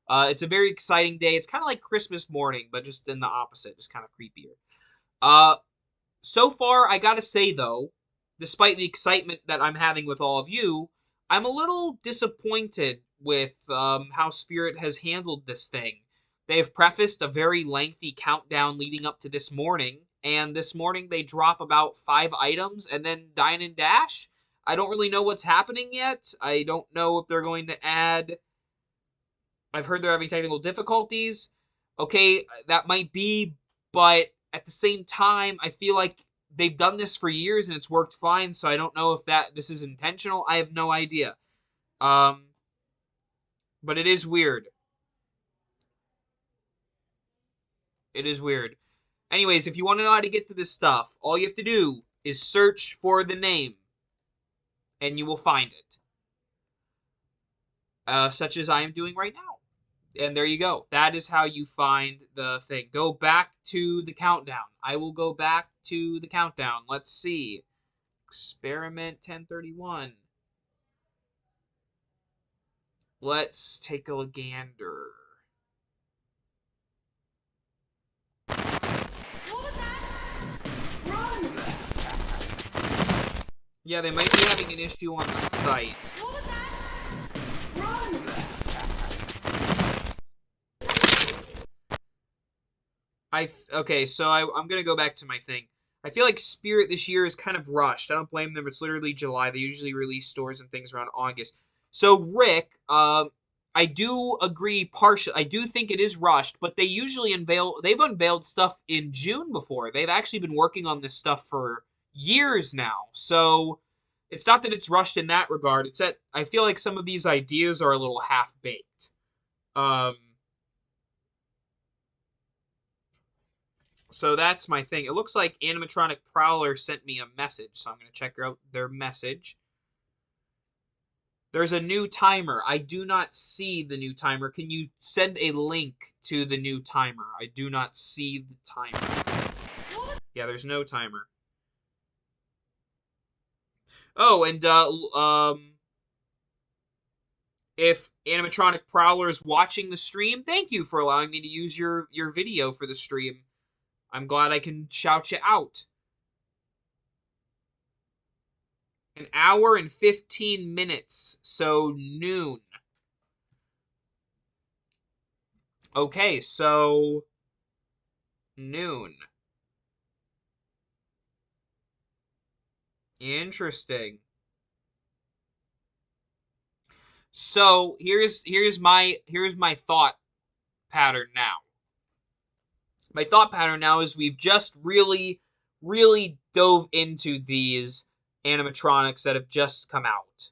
It's a very exciting day. It's kind of like Christmas morning, but just in the opposite. Just kind of creepier. So far, I gotta say, though, despite the excitement that I'm having with all of you, I'm a little disappointed with how Spirit has handled this thing. They've prefaced a very lengthy countdown leading up to this morning, and this morning they drop about 5 items and then dine and dash. I don't really know what's happening yet. I don't know if they're going to add... I've heard they're having technical difficulties. Okay, that might be, but at the same time, I feel like they've done this for years and it's worked fine, so I don't know if this is intentional. I have no idea. But it is weird. It is weird. Anyways, if you want to know how to get to this stuff, all you have to do is search for the name, and you will find it. Such as I am doing right now. And there you go. That is how you find the thing. Go back to the countdown. I will go back to the countdown. Let's see. Experiment 1031. Let's take a gander. What was that? Yeah, they might be having an issue on the site. What was that? Okay, so I'm gonna go back to my thing. I feel like Spirit this year is kind of rushed. I don't blame them. It's literally July. They usually release stores and things around August. So Rick, I do agree partially. I do think it is rushed, but they've unveiled stuff in June before. They've actually been working on this stuff for years now. So it's not that it's rushed in that regard. It's that I feel like some of these ideas are a little half-baked. So that's my thing. It looks like Animatronic Prowler sent me a message, so I'm going to check out their message. There's a new timer. I do not see the new timer. Can you send a link to the new timer? I do not see the timer. Yeah, there's no timer. Oh, and if Animatronic Prowler is watching the stream, thank you for allowing me to use your video for the stream. I'm glad I can shout you out. 1 hour and 15 minutes, so noon. Okay, so noon. Interesting. So here's my thought pattern now. My thought pattern now is we've just really dove into these animatronics that have just come out.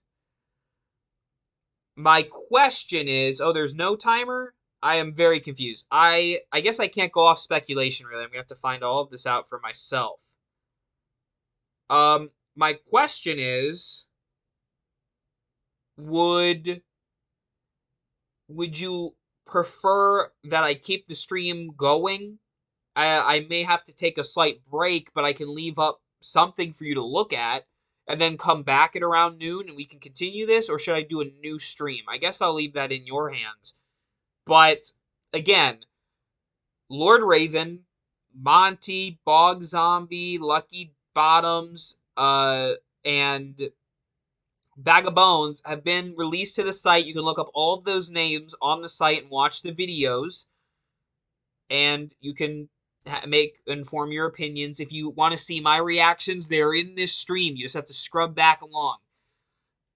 My question is, oh, there's no timer? I am very confused. I guess I can't go off speculation really. I'm gonna have to find all of this out for myself. My question is, would you prefer that I keep the stream going? I may have to take a slight break, but I can leave up something for you to look at and then come back at around noon and we can continue this, or should I do a new stream? I guess I'll leave that in your hands. But again, Lord Raven, Monty, Bog Zombie, Lucky Bottoms, and Bag of Bones have been released to the site. You can look up all of those names on the site and watch the videos. And you can inform your opinions. If you want to see my reactions, they're in this stream. You just have to scrub back along.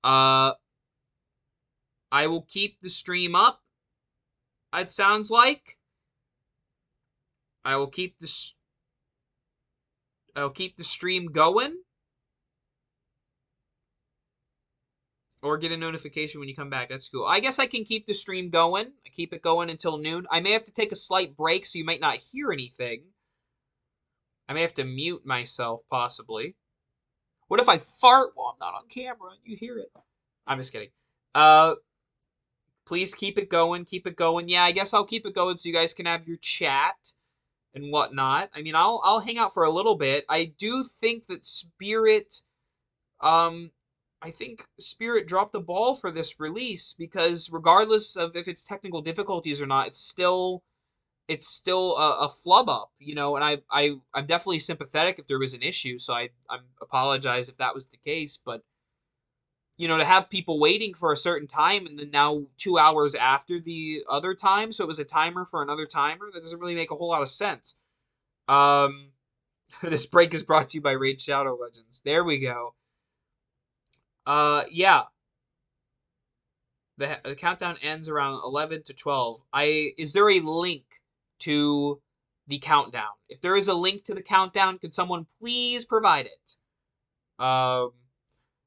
I will keep the stream up. It sounds like I will keep the stream going, or get a notification when you come back. That's cool. I guess I can keep the stream going. I keep it going until noon. I may have to take a slight break, so you might not hear anything. I may have to mute myself, possibly. What if I fart while I'm not on camera and you hear it? I'm just kidding. Please keep it going. Keep it going. Yeah, I guess I'll keep it going so you guys can have your chat and whatnot. I mean, I'll hang out for a little bit. I do think that Spirit, I think Spirit dropped the ball for this release, because regardless of if it's technical difficulties or not, it's still a flub up, you know, and I'm definitely sympathetic if there was an issue, so I apologize if that was the case, but, you know, to have people waiting for a certain time and then now 2 hours after the other time, so it was a timer for another timer, that doesn't really make a whole lot of sense. This break is brought to you by Raid Shadow Legends. There we go. Yeah. The countdown ends around 11 to 12. Is there a link to the countdown? If there is a link to the countdown, could someone please provide it?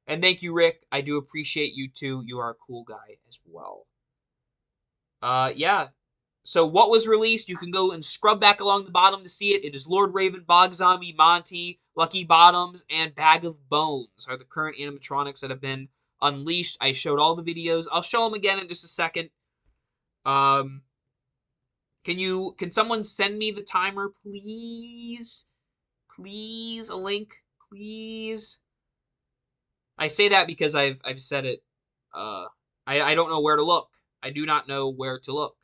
And thank you, Rick. I do appreciate you too. You are a cool guy as well. Yeah. So what was released? You can go and scrub back along the bottom to see it. It is Lord Raven, Bog Zombie, Monty, Lucky Bottoms, and Bag of Bones are the current animatronics that have been unleashed. I showed all the videos. I'll show them again in just a second. Can someone send me the timer, please? Please, a link, please. I say that because I've said it. I don't know where to look. I do not know where to look.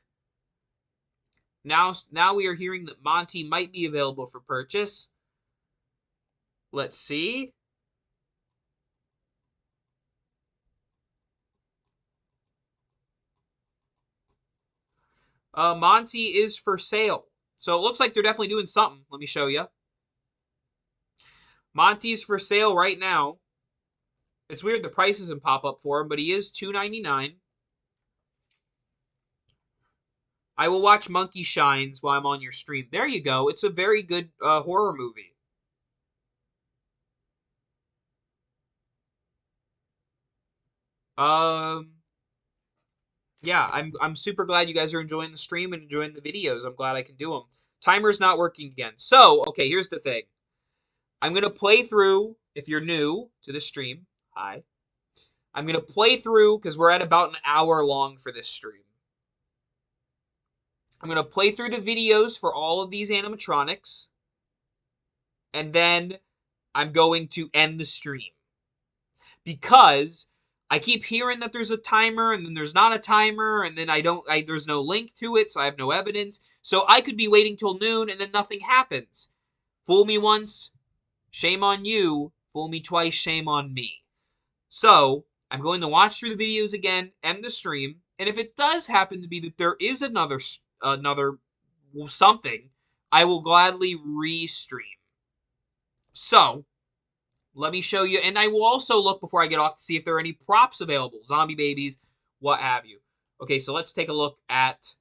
Now we are hearing that Monty might be available for purchase. Let's see. Monty is for sale. So it looks like they're definitely doing something. Let me show you. Monty's for sale right now. It's weird the price doesn't pop up for him, but he is $2.99. I will watch Monkey Shines while I'm on your stream. There you go. It's a very good horror movie. Yeah, I'm super glad you guys are enjoying the stream and enjoying the videos. I'm glad I can do them. Timer's not working again. So, okay, here's the thing. I'm going to play through, if you're new to the stream, hi. I'm going to play through, because we're at about an hour long for this stream. I'm going to play through the videos for all of these animatronics. And then I'm going to end the stream. Because I keep hearing that there's a timer, and then there's not a timer, and then there's no link to it, so I have no evidence. So I could be waiting till noon, and then nothing happens. Fool me once, shame on you. Fool me twice, shame on me. So I'm going to watch through the videos again, end the stream, and if it does happen to be that there is another something, I will gladly restream. So, let me show you, and I will also look before I get off to see if there are any props available. Zombie babies, what have you. Okay, so let's take a look at...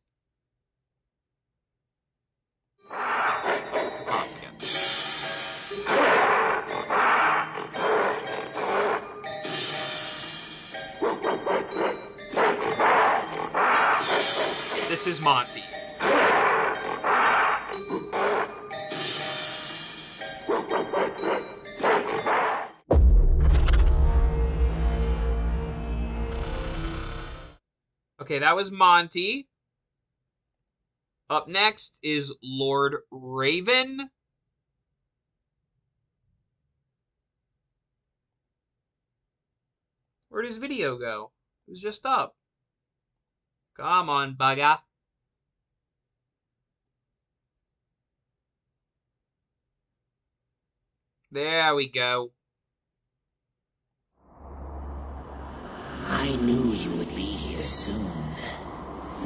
This is Monty. Okay, that was Monty. Up next is Lord Raven. Where'd his video go? It was just up. Come on, bugger. There we go. I knew you would be here soon.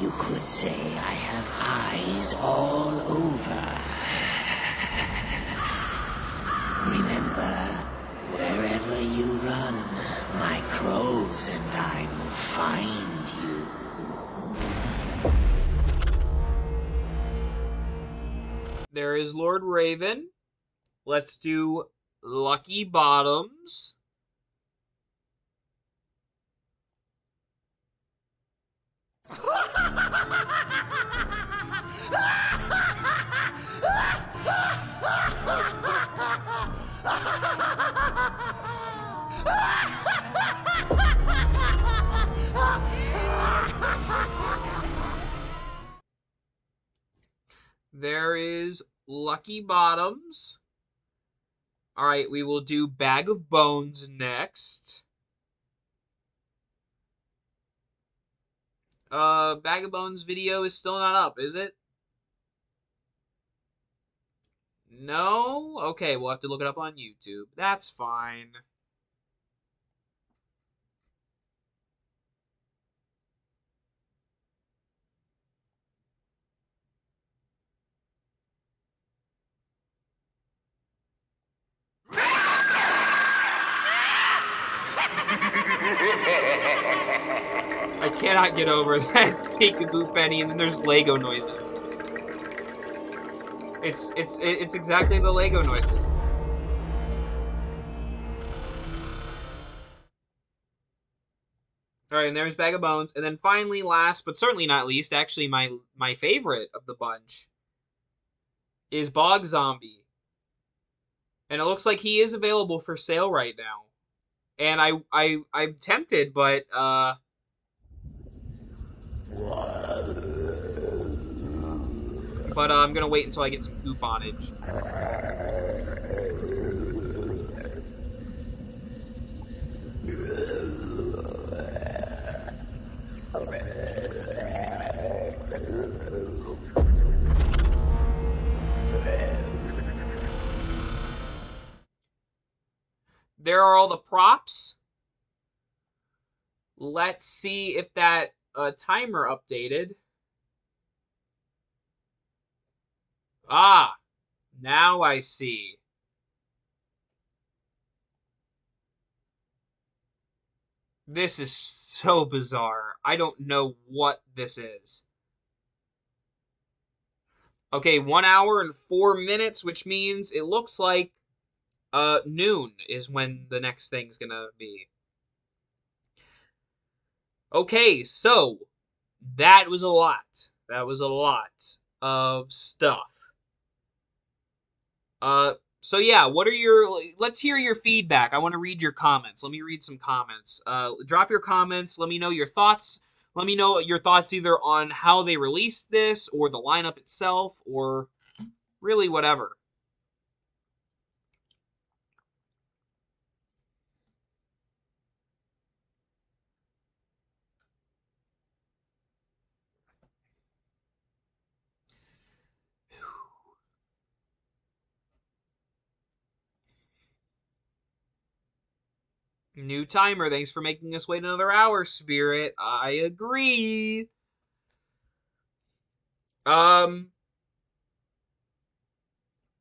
You could say I have eyes all over. Remember, wherever you run, my crows and I will find you. There is Lord Raven. Let's do Lucky Bottoms. There is Lucky Bottoms. Alright, we will do Bag of Bones next. Bag of Bones video is still not up, is it? No? Okay, we'll have to look it up on YouTube. That's fine. I cannot get over that. It's Peekaboo Penny, and then there's Lego noises. It's exactly the Lego noises. All right, and there's Bag of Bones, and then finally, last but certainly not least, actually my favorite of the bunch is Bog Zombie, and it looks like he is available for sale right now. And I'm tempted, but I'm gonna wait until I get some couponage. There are all the props. Let's see if that timer updated. Ah, now I see. This is so bizarre. I don't know what this is. Okay, 1 hour and 4 minutes, which means it looks like noon is when the next thing's gonna be. Okay, so that was a lot. That was a lot of stuff. So yeah, what are let's hear your feedback. I want to read your comments. Let me read some comments. Drop your comments. Let me know your thoughts. Let me know your thoughts either on how they released this or the lineup itself or really whatever. New timer. Thanks for making us wait another hour, Spirit. I agree.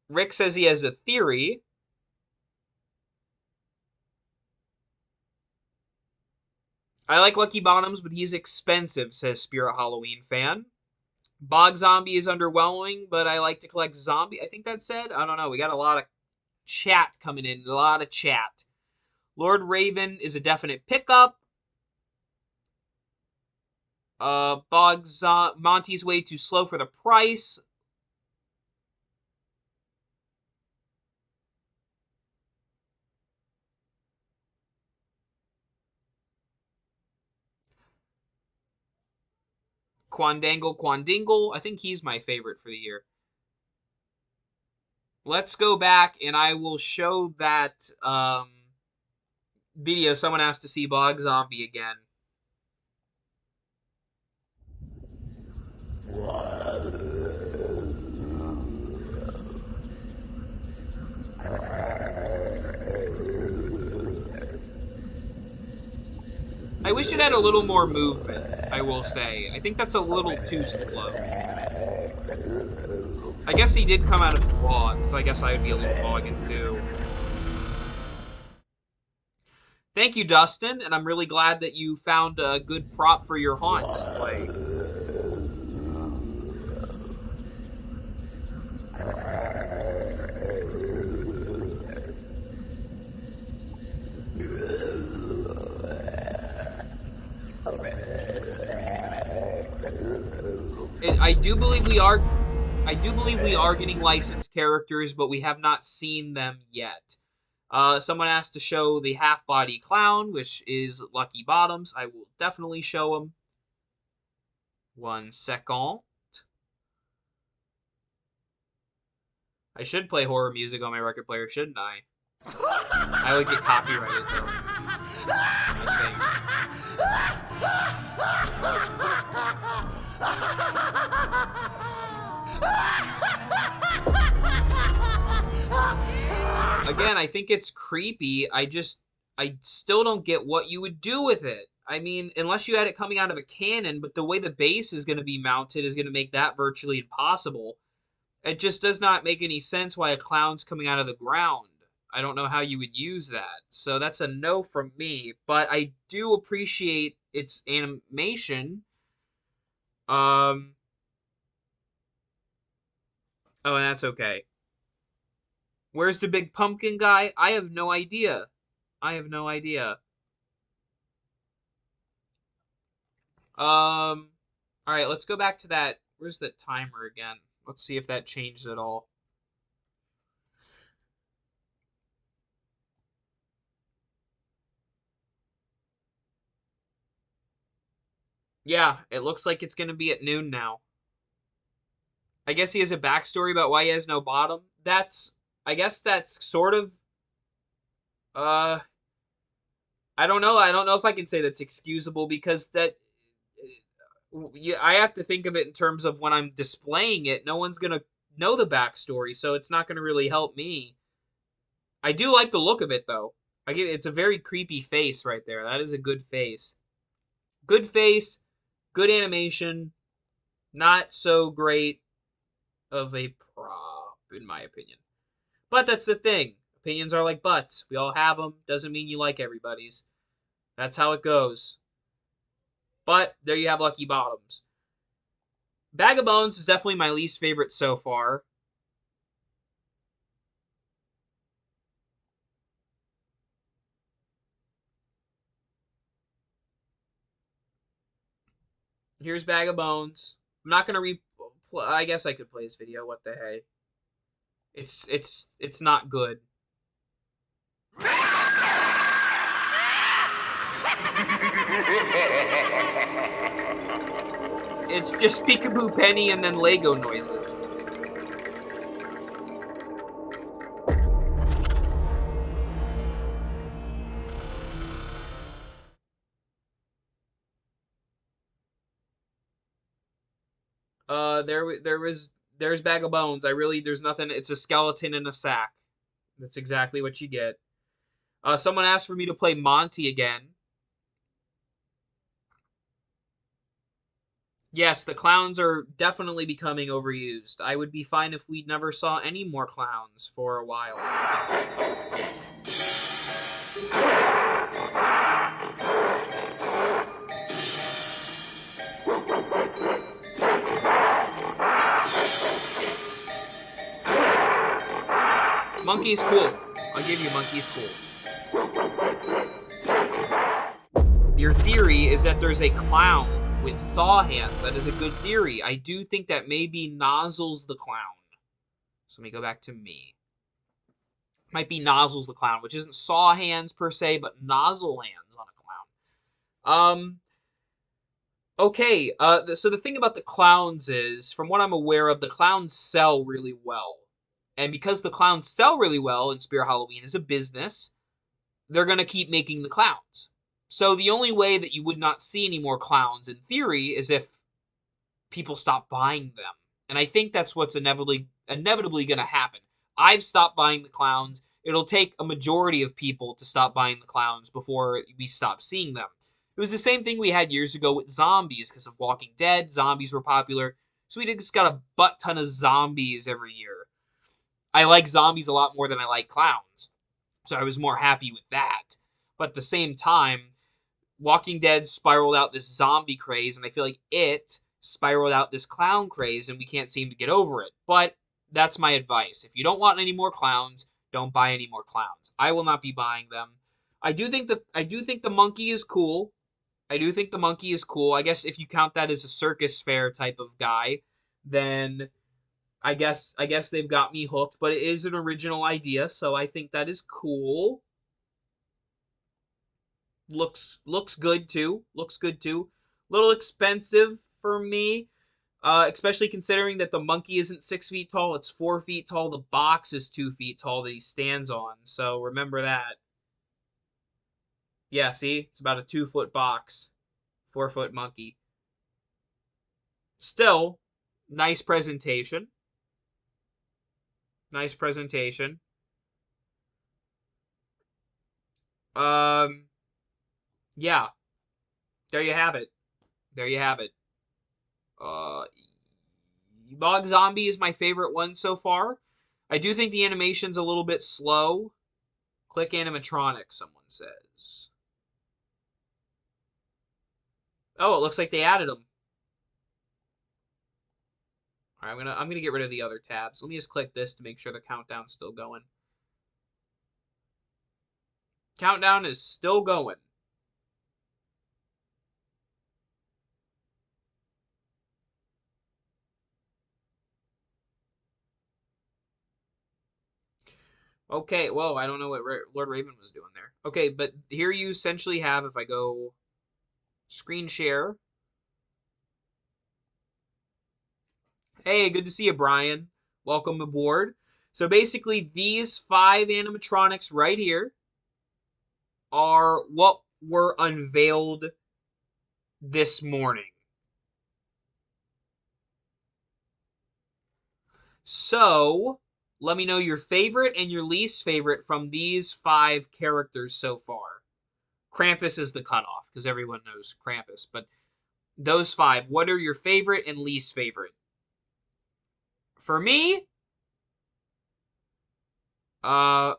Rick says he has a theory. I like Lucky Bottoms, but he's expensive, says Spirit Halloween fan. Bog Zombie is underwhelming, but I like to collect zombie. I think that said. I don't know. We got a lot of chat coming in. A lot of chat. Lord Raven is a definite pickup. Monty's way too slow for the price. Quandingle. I think he's my favorite for the year. Let's go back and I will show that video. Someone asked to see Bog Zombie again. I wish it had a little more movement, I will say. I think that's a little too slow. I guess he did come out of the bog, so I guess I would be a little bogging too. Thank you, Dustin, and I'm really glad that you found a good prop for your haunt display. I do believe we are getting licensed characters, but we have not seen them yet. Someone asked to show the half-body clown, which is Lucky Bottoms. I will definitely show him. 1 second. I should play horror music on my record player, shouldn't I? I would get copyrighted, though. Again, I think it's creepy. I still don't get what you would do with it. I mean, unless you had it coming out of a cannon, but the way the base is going to be mounted is going to make that virtually impossible. It just does not make any sense why a clown's coming out of the ground. I don't know how you would use that. So that's a no from me. But I do appreciate its animation. Oh, and that's okay. Where's the big pumpkin guy? I have no idea. Alright, let's go back to that. Where's the timer again? Let's see if that changed at all. Yeah, it looks like it's going to be at noon now. I guess he has a backstory about why he has no bottom. I guess that's sort of, I don't know. I don't know if I can say that's excusable because I have to think of it in terms of when I'm displaying it. No one's going to know the backstory, so it's not going to really help me. I do like the look of it, though. It's a very creepy face right there. That is a good face. Good face, good animation, not so great of a prop, in my opinion. But that's the thing. Opinions are like butts. We all have them. Doesn't mean you like everybody's. That's how it goes. But there you have Lucky Bottoms. Bag of Bones is definitely my least favorite so far. Here's Bag of Bones. I'm not gonna I guess I could play this video. What the hey? It's not good. It's just Peekaboo Penny and then Lego noises. There's Bag of Bones. There's nothing. It's a skeleton in a sack. That's exactly what you get. Someone asked for me to play Monty again. Yes, the clowns are definitely becoming overused. I would be fine if we never saw any more clowns for a while. Monkey's cool. I'll give you Monkey's cool. Your theory is that there's a clown with thaw hands. That is a good theory. I do think that maybe Nozzles the clown. So let me go back to me. Might be Nozzles the clown, which isn't saw hands per se, but nozzle hands on a clown. Okay, so the thing about the clowns is, from what I'm aware of, the clowns sell really well. And because the clowns sell really well, and Spirit Halloween is a business, they're going to keep making the clowns. So the only way that you would not see any more clowns, in theory, is if people stop buying them. And I think that's what's inevitably going to happen. I've stopped buying the clowns. It'll take a majority of people to stop buying the clowns before we stop seeing them. It was the same thing we had years ago with zombies because of Walking Dead. Zombies were popular. So we just got a butt ton of zombies every year. I like zombies a lot more than I like clowns. So I was more happy with that. But at the same time, Walking Dead spiraled out this zombie craze, and I feel like it spiraled out this clown craze, and we can't seem to get over it. But that's my advice. If you don't want any more clowns, don't buy any more clowns. I will not be buying them. I do think the monkey is cool. I guess if you count that as a circus fair type of guy, then I guess they've got me hooked, but it is an original idea, so I think that is cool. Looks good too. Little expensive for me, especially considering that the monkey isn't 6 feet tall; it's 4 feet tall. The box is 2 feet tall that he stands on. So remember that. Yeah, see, it's about a 2-foot box, 4-foot monkey. Still, nice presentation. Nice presentation. Yeah. There you have it. Uh, Bog Zombie is my favorite one so far. I do think the animation's a little bit slow. Click animatronic, someone says. Oh, it looks like they added them. All right, I'm gonna get rid of the other tabs. Let me just click this to make sure the countdown's still going. Countdown is still going. Okay, well, I don't know what Lord Raven was doing there. Okay, but here you essentially have, if I go screen share. Hey, good to see you, Brian. Welcome aboard. So basically, these 5 animatronics right here are what were unveiled this morning. So, let me know your favorite and your least favorite from these 5 characters so far. Krampus is the cutoff, because everyone knows Krampus. But those 5, what are your favorite and least favorite? For me, my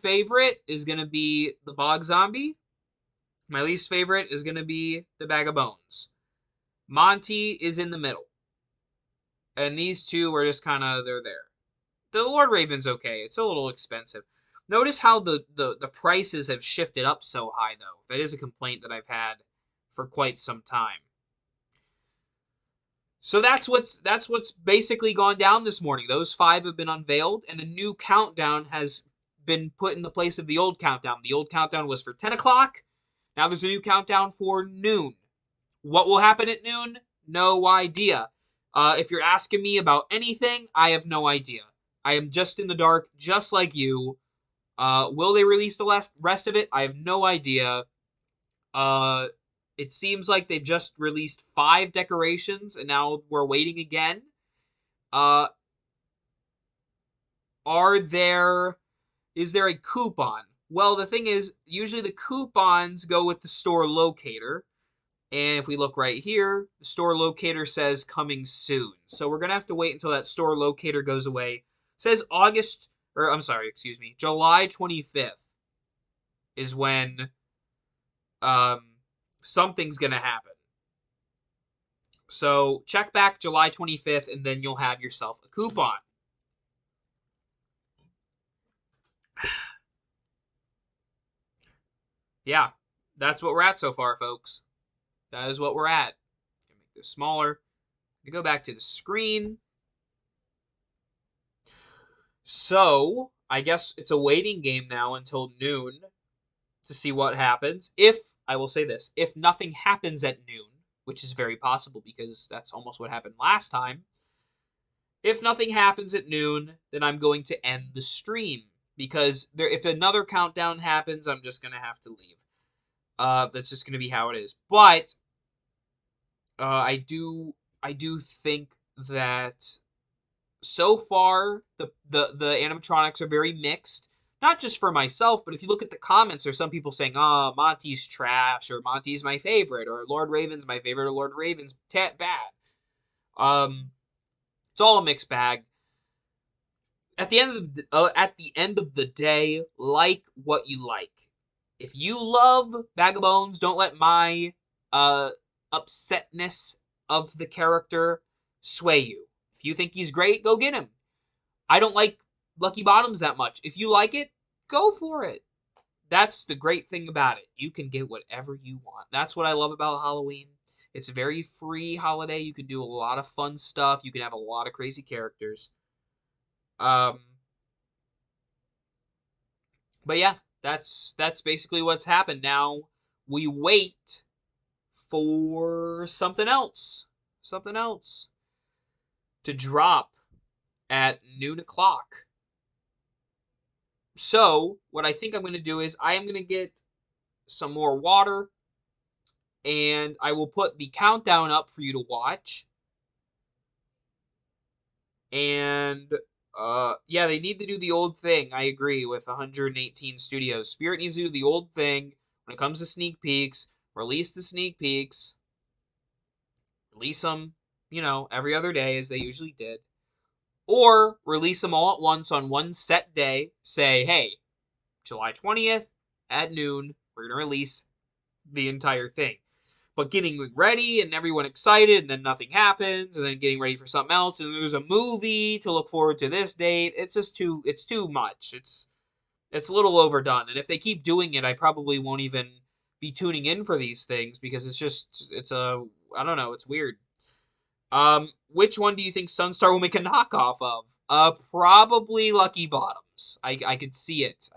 favorite is going to be the Bog Zombie. My least favorite is going to be the Bag of Bones. Monty is in the middle. And these two are just kind of, they're there. The Lord Raven's okay. It's a little expensive. Notice how the prices have shifted up so high, though. That is a complaint that I've had for quite some time. So that's what's basically gone down this morning. Those 5 have been unveiled, and a new countdown has been put in the place of the old countdown. The old countdown was for 10 o'clock. Now there's a new countdown for noon. What will happen at noon? No idea. If you're asking me about anything, I have no idea. I am just in the dark, just like you. Will they release the rest of it? I have no idea. It seems like they've just released 5 decorations, and now we're waiting again. Is there a coupon? Well, the thing is, usually the coupons go with the store locator, And if we look right here, the store locator says coming soon. So we're going to have to wait until that store locator goes away. It says July 25th is when something's going to happen. So check back July 25th and then you'll have yourself a coupon. Yeah, that's what we're at so far, folks. That is what we're at. Make this smaller. Go back to the screen. So, I guess it's a waiting game now until noon to see what happens. I will say this, if nothing happens at noon, which is very possible because that's almost what happened last time, if nothing happens at noon, then I'm going to end the stream. Because if another countdown happens, I'm just going to have to leave. That's just going to be how it is. But I do think that so far the animatronics are very mixed. Not just for myself, but if you look at the comments, there's some people saying, "Oh, Monty's trash," or "Monty's my favorite," or "Lord Raven's my favorite," or "Lord Raven's bad." It's all a mixed bag. At the end of the day, like what you like. If you love Bag of Bones, don't let my upsetness of the character sway you. If you think he's great, go get him. I don't like Lucky Bottoms that much. If you like it, go for it. That's the great thing about it. You can get whatever you want. That's what I love about Halloween. It's a very free holiday. You can do a lot of fun stuff. You can have a lot of crazy characters. But yeah, that's basically what's happened. Now we wait for something else to drop at noon o'clock. So what I think I'm going to do is I am going to get some more water and I will put the countdown up for you to watch. And yeah, they need to do the old thing. I agree with 118 studios. Spirit needs to do the old thing when it comes to sneak peeks. Release the sneak peeks. Release them, every other day as they usually did. Or release them all at once on one set day. Say, hey, July 20th at noon, we're going to release the entire thing. But getting ready and everyone excited and then nothing happens and then getting ready for something else and there's a movie to look forward to this date, it's too much. It's a little overdone. And if they keep doing it, I probably won't even be tuning in for these things because I don't know, it's weird. Which one do you think Sunstar will make a knockoff of? Probably Lucky Bottoms. I could see it.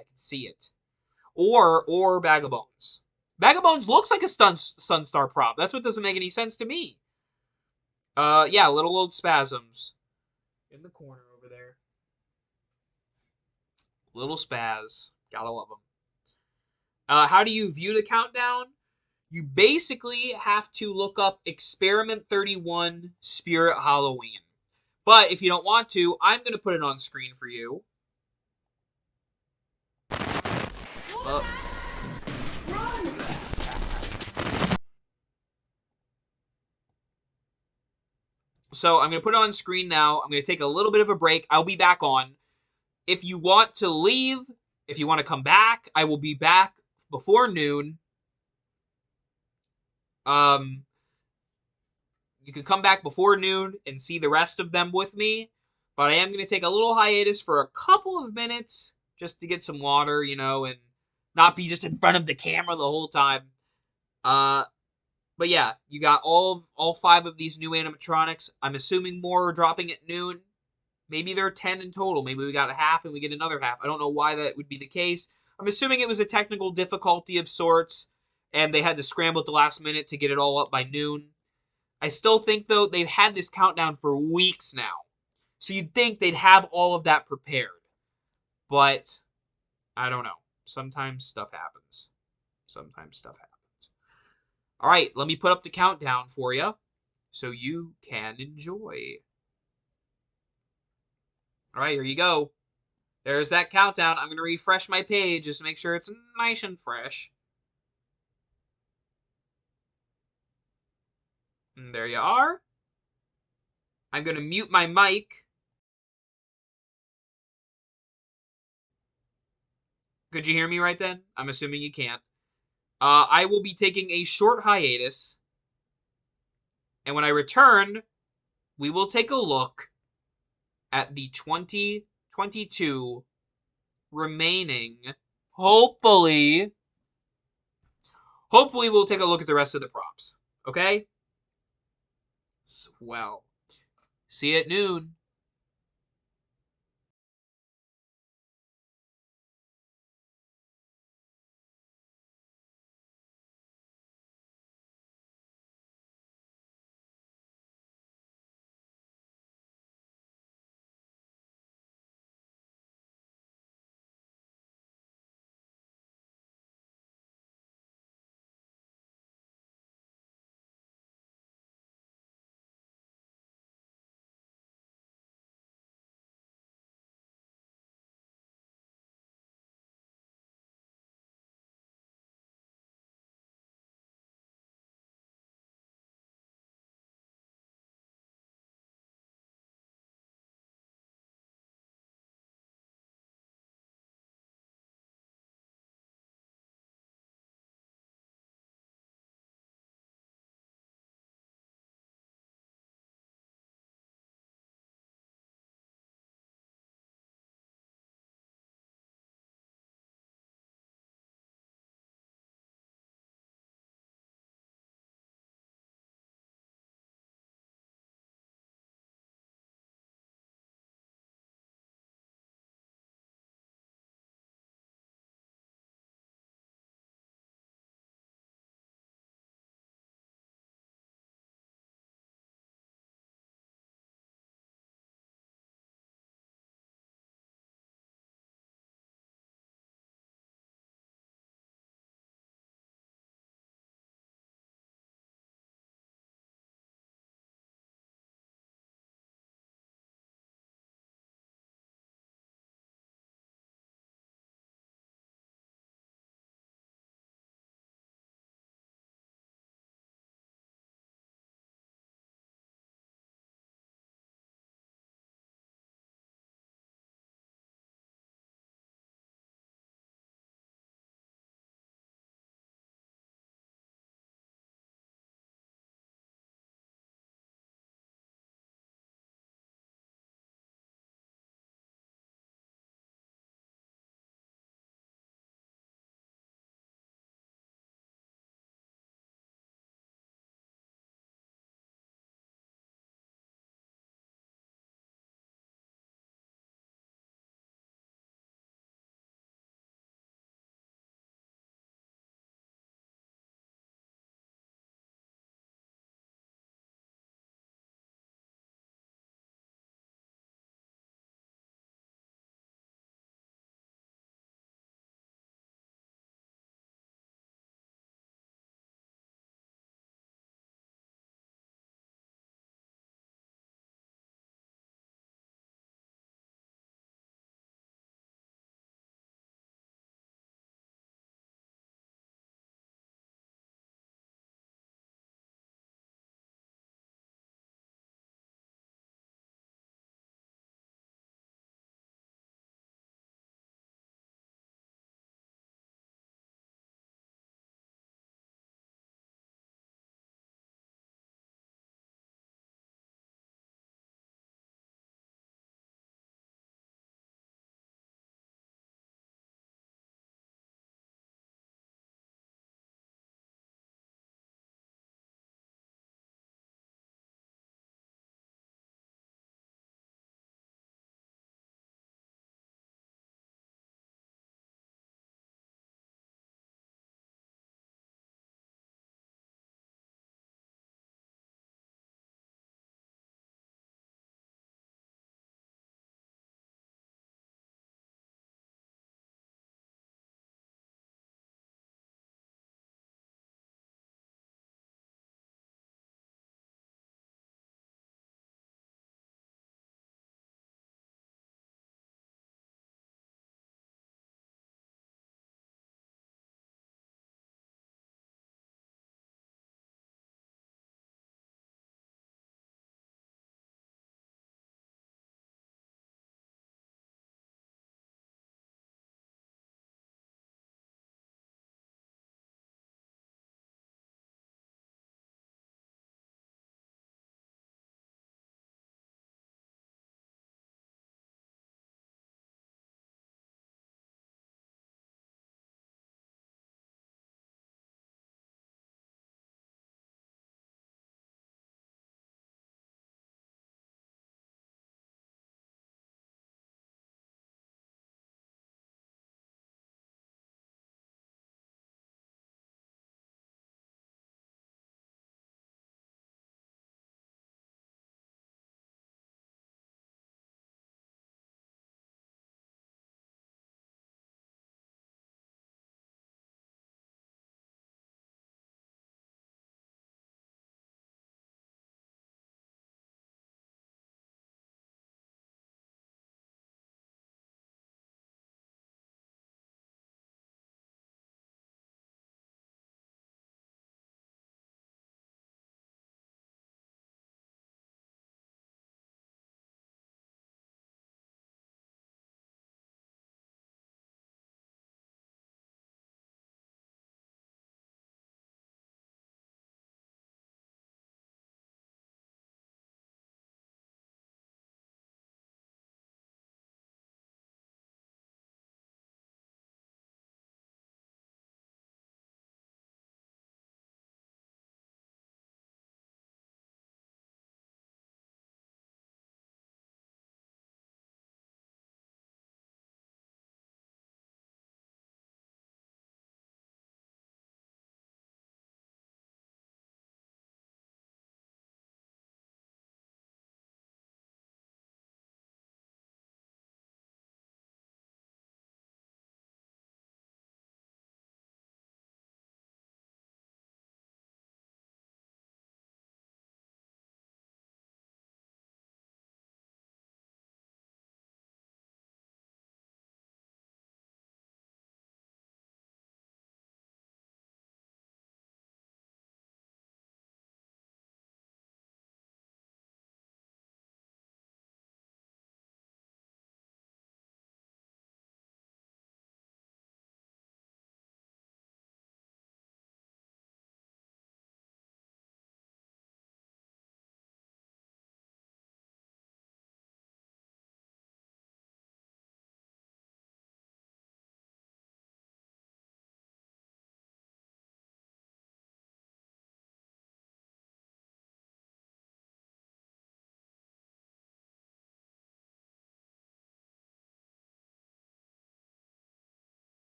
Or Bag of Bones. Bag of Bones looks like a Sunstar prop. That's what doesn't make any sense to me. Yeah, little old spasms. In the corner over there. Little spaz. Gotta love them. How do you view the countdown? You basically have to look up Experiment 31 Spirit Halloween. But if you don't want to, I'm going to put it on screen for you. So I'm going to put it on screen now. I'm going to take a little bit of a break. I'll be back on. If you want to leave, if you want to come back, I will be back before noon. You can come back before noon and see the rest of them with me. But I am going to take a little hiatus for a couple of minutes just to get some water, and not be just in front of the camera the whole time. But yeah, you got all 5 of these new animatronics. I'm assuming more are dropping at noon. Maybe there are 10 in total. Maybe we got a half and we get another half. I don't know why that would be the case. I'm assuming it was a technical difficulty of sorts, and they had to scramble at the last minute to get it all up by noon. I still think, though, they've had this countdown for weeks now. So you'd think they'd have all of that prepared. But, I don't know. Sometimes stuff happens. Alright, let me put up the countdown for you so you can enjoy. Alright, here you go. There's that countdown. I'm going to refresh my page just to make sure it's nice and fresh. And there you are. I'm going to mute my mic. Could you hear me right then? I'm assuming you can't. I will be taking a short hiatus. And when I return, we will take a look at the 2022 remaining, hopefully we'll take a look at the rest of the props. Okay? Swell. See you at noon.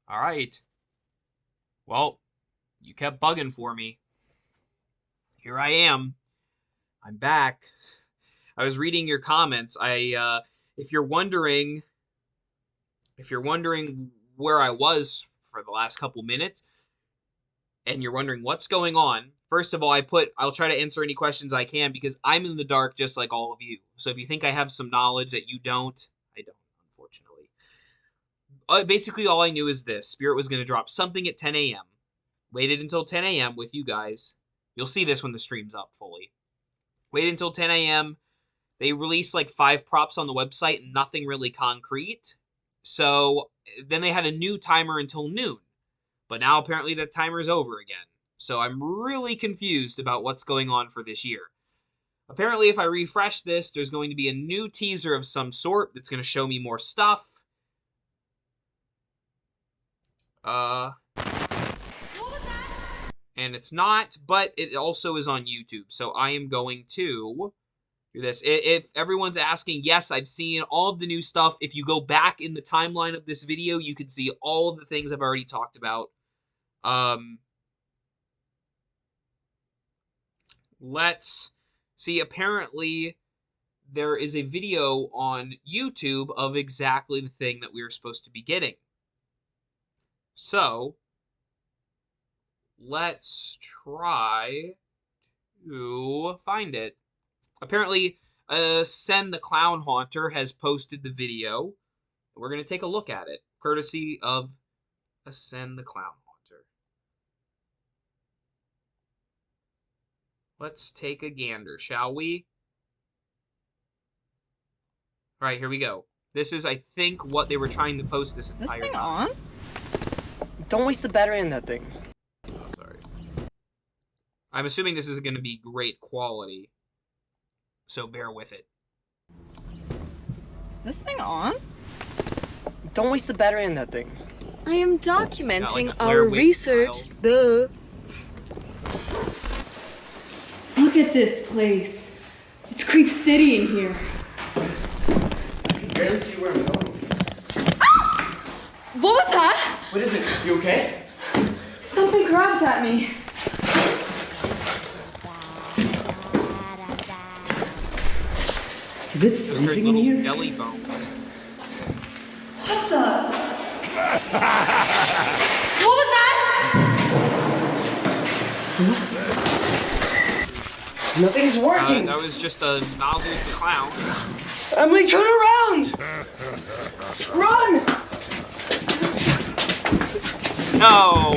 Alright. Well, you kept bugging for me. Here I am. I'm back. I was reading your comments. If you're wondering where I was for the last couple minutes, and you're wondering what's going on, first of all, I'll try to answer any questions I can because I'm in the dark just like all of you. So if you think I have some knowledge that you don't, I don't, unfortunately. Basically, all I knew is this. Spirit was going to drop something at 10 a.m. Waited until 10 a.m. with you guys. You'll see this when the stream's up fully. Waited until 10 a.m. They released like 5 props on the website, nothing really concrete. So then they had a new timer until noon. But now apparently that timer's over again. So I'm really confused about what's going on for this year. Apparently if I refresh this, there's going to be a new teaser of some sort that's going to show me more stuff. And it's not, but it also is on YouTube. So I am going to do this. If everyone's asking, yes, I've seen all of the new stuff. If you go back in the timeline of this video, you can see all of the things I've already talked about. Let's see. Apparently, there is a video on YouTube of exactly the thing that we were supposed to be getting. So, let's try to find it. Apparently, Send the Clown Haunter has posted the video. We're going to take a look at it, courtesy of Ascend the Clown Haunter. Let's take a gander, shall we? All right, here we go. This is, I think, what they were trying to post this entire thing time. on? Don't waste the battery in that thing. Oh, sorry. I'm assuming this is going to be great quality, so bear with it. Is this thing on? Don't waste the battery in that thing. I am documenting Like Blair our Witch research. style. Duh. Look at this place. It's Creep City in here. I can barely see where I'm going. What was that? What is it? You okay? Something grabbed at me. Is it Just heard freezing in little here? jelly bones. What the? What was that? Nothing's working. That was just a Noodles the Clown. Emily, turn around! Run! No!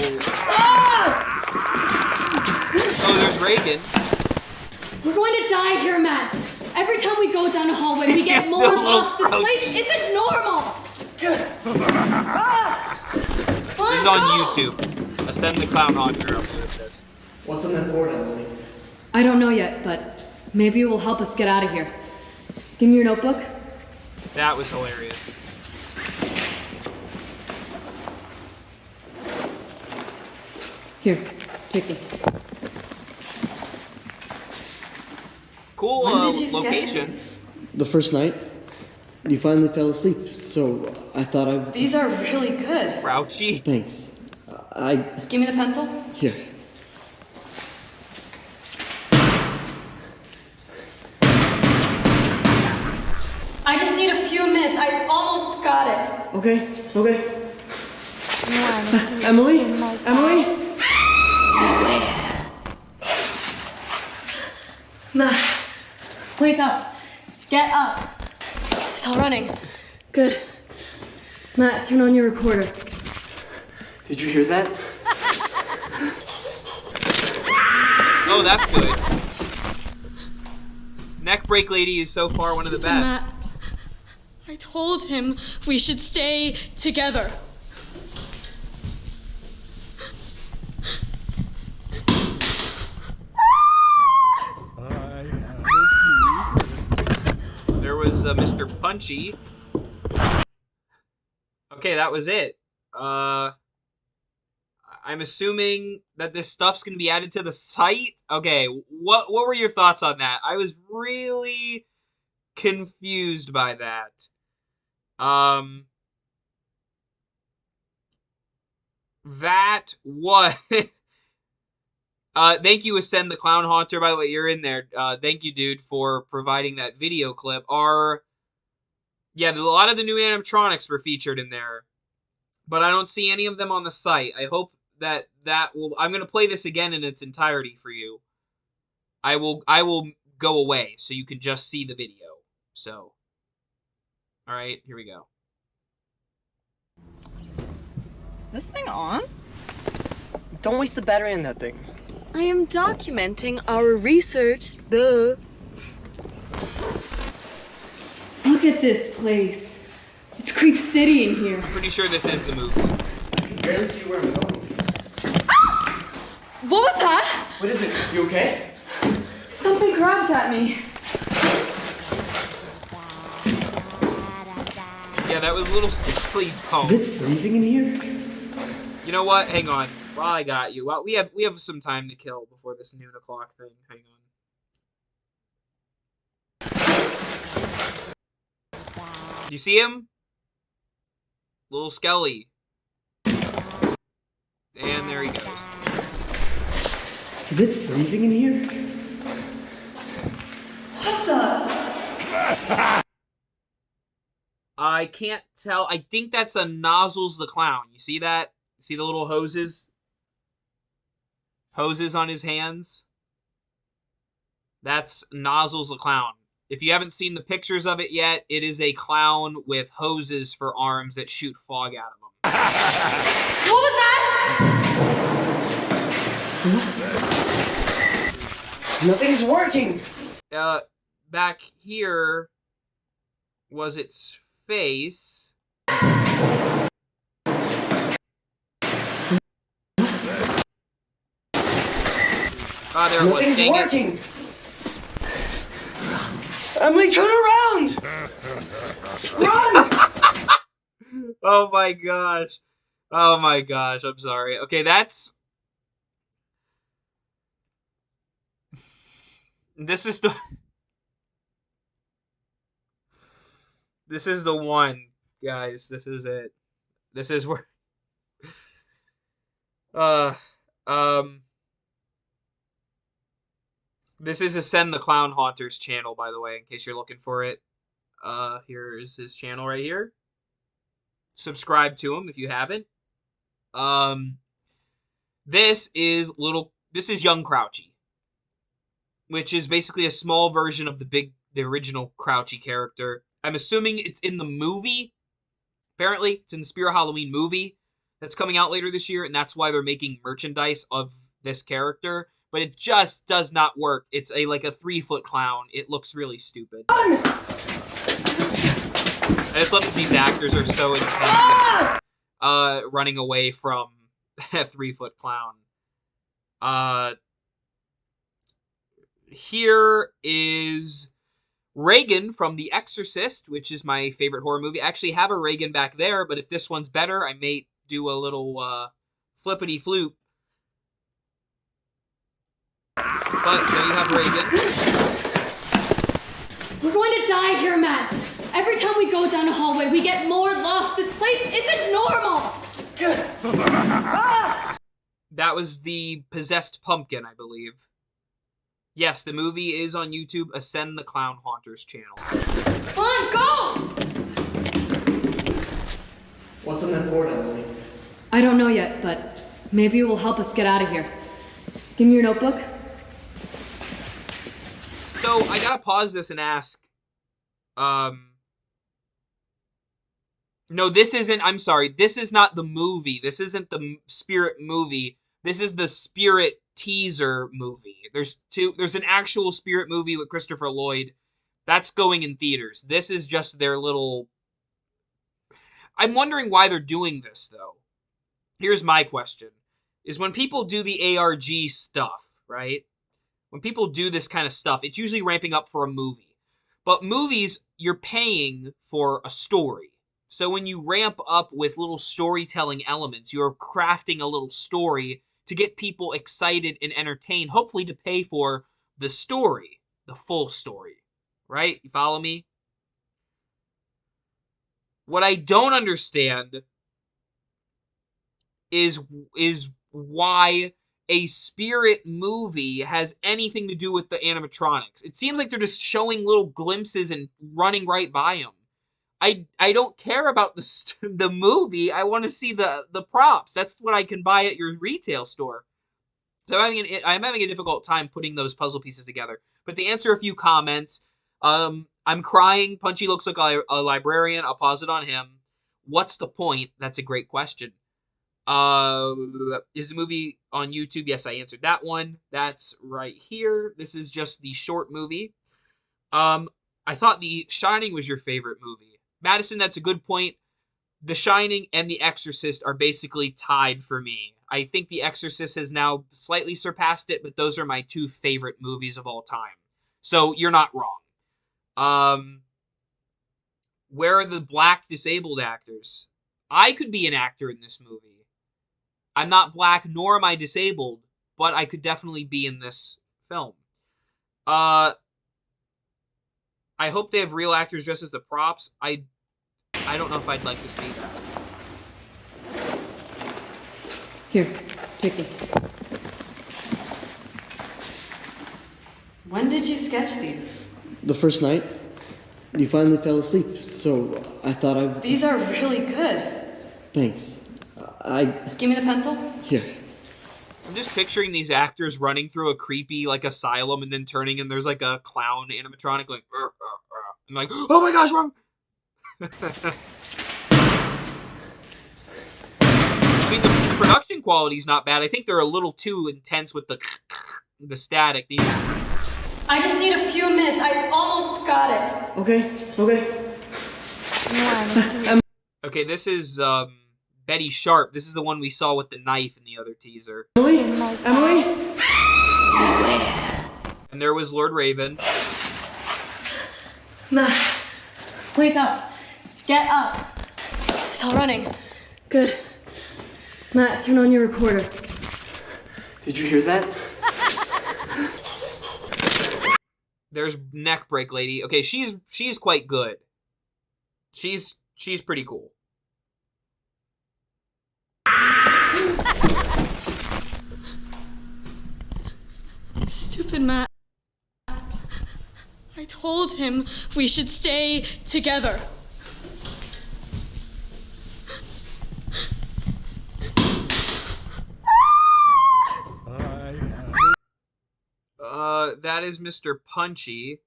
Ah! Oh, there's Reagan. We're going to die here, Matt. Every time we go down a hallway, we get more Little lost. This froggy. place isn't normal. This is on YouTube. Ascend the Clown Haunter uploaded this. What's on that board, Emily? I don't know yet, but maybe it will help us get out of here. Give me your notebook. That was hilarious. Here, take this. Cool When did you location. sketch these? The first night, you finally fell asleep, so I thought I'd... These are really good. Grouchy. Thanks. Give me the pencil. Here. I just need a few minutes. I almost got it. Okay. Emily? Emily? Matt, wake up. Get up. Still running. Good. Matt, turn on your recorder. Did you hear that? Oh, that's good. Neck break lady is so far one of the best. Matt, I told him we should stay together. There was Mr. Punchy. Okay, that was it. I'm assuming that this stuff's gonna be added to the site. Okay, what were your thoughts on that? I was really confused by that. That was... thank you, Ascend the Clown Haunter, by the way, you're in there. Thank you, dude, for providing that video clip. Yeah, a lot of the new animatronics were featured in there, but I don't see any of them on the site. I hope that will... I'm going to play this again in its entirety for you. I will go away so you can just see the video. So, alright, here we go. Is this thing on? Don't waste the battery in that thing. I am documenting our research. Duh. Look at this place. It's Creep City in here. Pretty sure this is the movie. I can barely see where I'm going. What was that? What is it? You okay? Something grabbed at me. Yeah, that was a little stickly poem. Is it freezing in here? You know what? Hang on. While I got you, well, we have some time to kill before this noon o'clock thing. Hang on. You see him? Little Skelly. And there he goes. Is it freezing in here? What the? I can't tell. I think that's a Nozzles the Clown. You see that? See the little hoses? Hoses on his hands? That's Nozzles the Clown. If you haven't seen the pictures of it yet, it is a clown with hoses for arms that shoot fog out of him. What was that? Nothing's working. Back here was its face. Ah, there it was. Nothing's Dang working. Emily, turn around! Run! Oh my gosh. Oh my gosh, I'm sorry. Okay, that's... This is the... This is the one, guys. This is it. This is where... This is Ascend the Clown Haunter's channel, by the way, in case you're looking for it. Here's his channel right here. Subscribe to him if you haven't. This is Young Crouchy, which is basically a small version of the original Crouchy character. I'm assuming it's in the movie. Apparently, it's in the Spirit Halloween movie that's coming out later this year, and that's why they're making merchandise of this character. But it just does not work. It's like a 3-foot clown. It looks really stupid. I just love that these actors are so intense and running away from a 3-foot clown. Here is Reagan from The Exorcist, which is my favorite horror movie. I actually have a Reagan back there, but if this one's better, I may do a little flippity-floop. But there you have Reagan. We're going to die here, Matt. Every time we go down a hallway, we get more lost. This place isn't normal. That was the possessed pumpkin, I believe. Yes, the movie is on YouTube. Ascend the Clown Haunter's channel. Come on, go! What's on that board, Emily? I don't know yet, but maybe it will help us get out of here. Give me your notebook. So, I gotta pause this and ask, no, this isn't, I'm sorry, this is not the movie. This isn't the Spirit movie. This is the Spirit teaser movie. There's an actual Spirit movie with Christopher Lloyd. That's going in theaters. This is just their little... I'm wondering why they're doing this, though. Here's my question. Is when people do the ARG stuff, right? When people do this kind of stuff, it's usually ramping up for a movie. But movies, you're paying for a story. So when you ramp up with little storytelling elements, you're crafting a little story to get people excited and entertained, hopefully to pay for the story, the full story. Right? You follow me? What I don't understand is why a spirit movie has anything to do with the animatronics. It seems like they're just showing little glimpses and running right by them. I don't care about the movie. I want to see the props. That's what I can buy at your retail store. So I'm having a difficult time putting those puzzle pieces together. But to answer a few comments, I'm crying. Punchy looks like a librarian. I'll pause it on him. What's the point? That's a great question. Is the movie on YouTube? Yes, I answered that one. That's right here. This is just the short movie. I thought The Shining was your favorite movie. Madison, that's a good point. The Shining and The Exorcist are basically tied for me. I think The Exorcist has now slightly surpassed it, but those are my two favorite movies of all time. So you're not wrong. Where are the black disabled actors? I could be an actor in this movie. I'm not black, nor am I disabled, but I could definitely be in this film. I hope they have real actors dressed as the props. I don't know if I'd like to see that. Here, take this. When did you sketch these? The first night, you finally fell asleep, so I thought I... These are really good. Thanks. Give me the pencil. Here. I'm just picturing these actors running through a creepy, like, asylum and then turning and there's, like, a clown animatronic, like, and like, oh my gosh, wrong! I mean, the production quality's not bad. I think they're a little too intense with the static. I just need a few minutes. I almost got it. Okay. Okay, this is, Betty Sharp. This is the one we saw with the knife in the other teaser. Emily? And there was Lord Raven. Ma, wake up. Get up. Stop running. Good. Matt, turn on your recorder. Did you hear that? There's Neck Break Lady. Okay, she's quite good. She's pretty cool. Stupid Matt. I told him we should stay together. That is Mr. Punchy.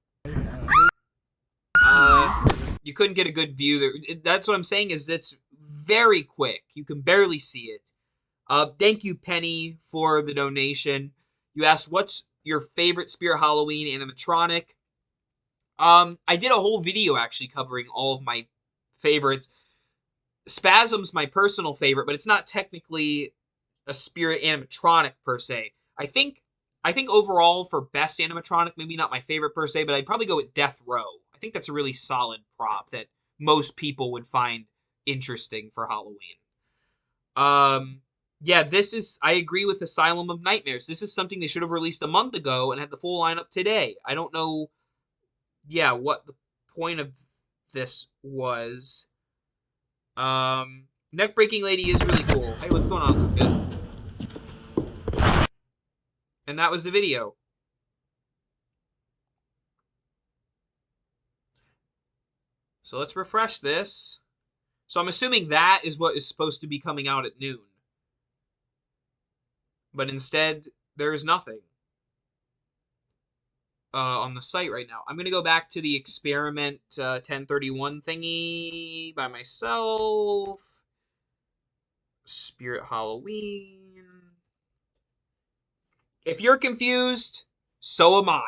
You couldn't get a good view there. That's what I'm saying is it's very quick. You can barely see it. Thank you, Penny, for the donation. You asked, what's your favorite Spirit Halloween animatronic? I did a whole video actually covering all of my favorites. Spasm's my personal favorite, but it's not technically a Spirit animatronic per se. I think overall for best animatronic, maybe not my favorite per se, but I'd probably go with Death Row. I think that's a really solid prop that most people would find interesting for Halloween. Yeah, I agree with Asylum of Nightmares. This is something they should have released a month ago and had the full lineup today. I don't know, what the point of this was. Neck Breaking Lady is really cool. Hey, what's going on, Lucas? And that was the video. So let's refresh this. So I'm assuming that is what is supposed to be coming out at noon. But instead, there is nothing on the site right now. I'm going to go back to the Experiment 1031 thingy by myself. Spirit Halloween. If you're confused, so am I.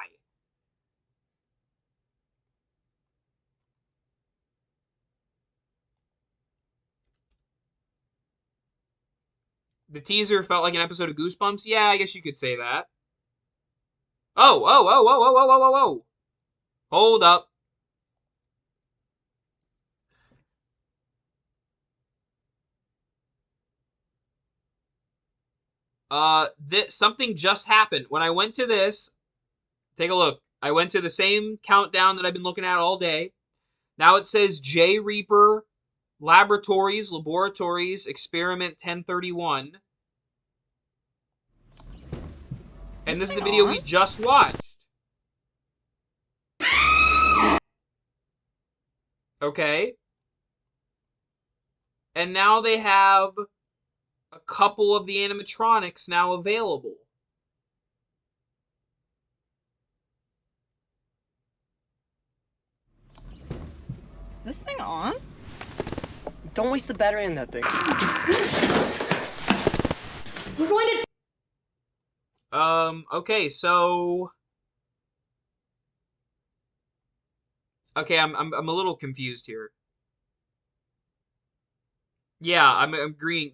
The teaser felt like an episode of Goosebumps? Yeah, I guess you could say that. Oh. Hold up. Something just happened. When I went to this, take a look. I went to the same countdown that I've been looking at all day. Now it says J Reaper laboratories, experiment 1031. And this is the video we just watched. Okay. And now they have a couple of the animatronics now available. Is this thing on? Don't waste the battery in that thing. We're going to. Okay, so. Okay, I'm a little confused here. Yeah, I'm agreeing.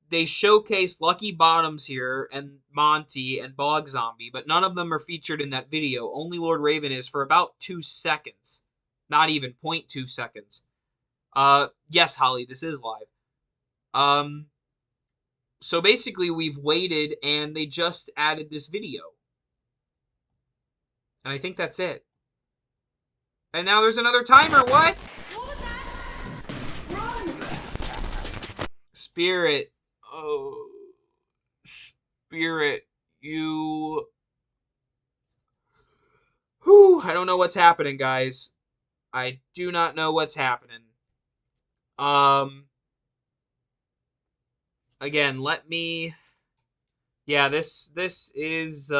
They showcase Lucky Bottoms here and Monty and Bog Zombie, but none of them are featured in that video. Only Lord Raven is for about 2 seconds. Not even 0.2 seconds. Yes, Holly, this is live. So basically we've waited and they just added this video. And I think that's it. And now there's another timer, what? Spirit. Oh. Spirit. You. Whew. I don't know what's happening, guys. I do not know what's happening. Again, let me. Yeah, this is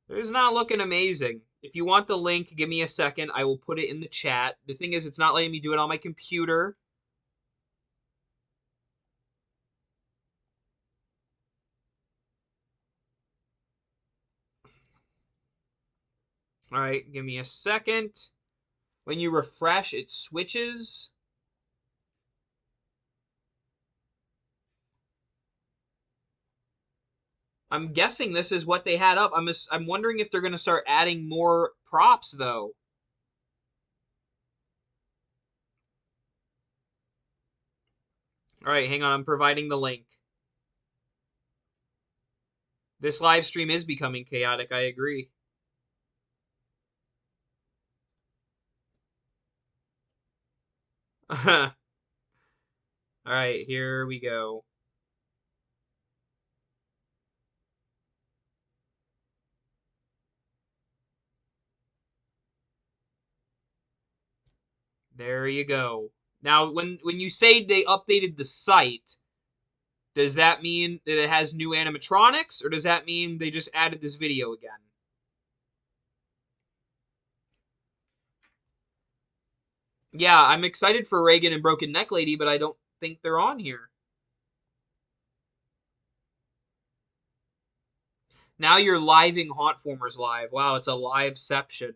it's not looking amazing. If you want the link, give me a second. I will put it in the chat. The thing is, it's not letting me do it on my computer. All right, give me a second. When you refresh, it switches. I'm guessing this is what they had up. I'm wondering if they're going to start adding more props, though. All right, hang on. I'm providing the link. This live stream is becoming chaotic. I agree. All right, here we go. There you go. Now, when you say they updated the site, does that mean that it has new animatronics, or does that mean they just added this video again? Yeah, I'm excited for Reagan and Broken Neck Lady, but I don't think they're on here. Now you're living Hauntformers live. Wow, it's a liveception.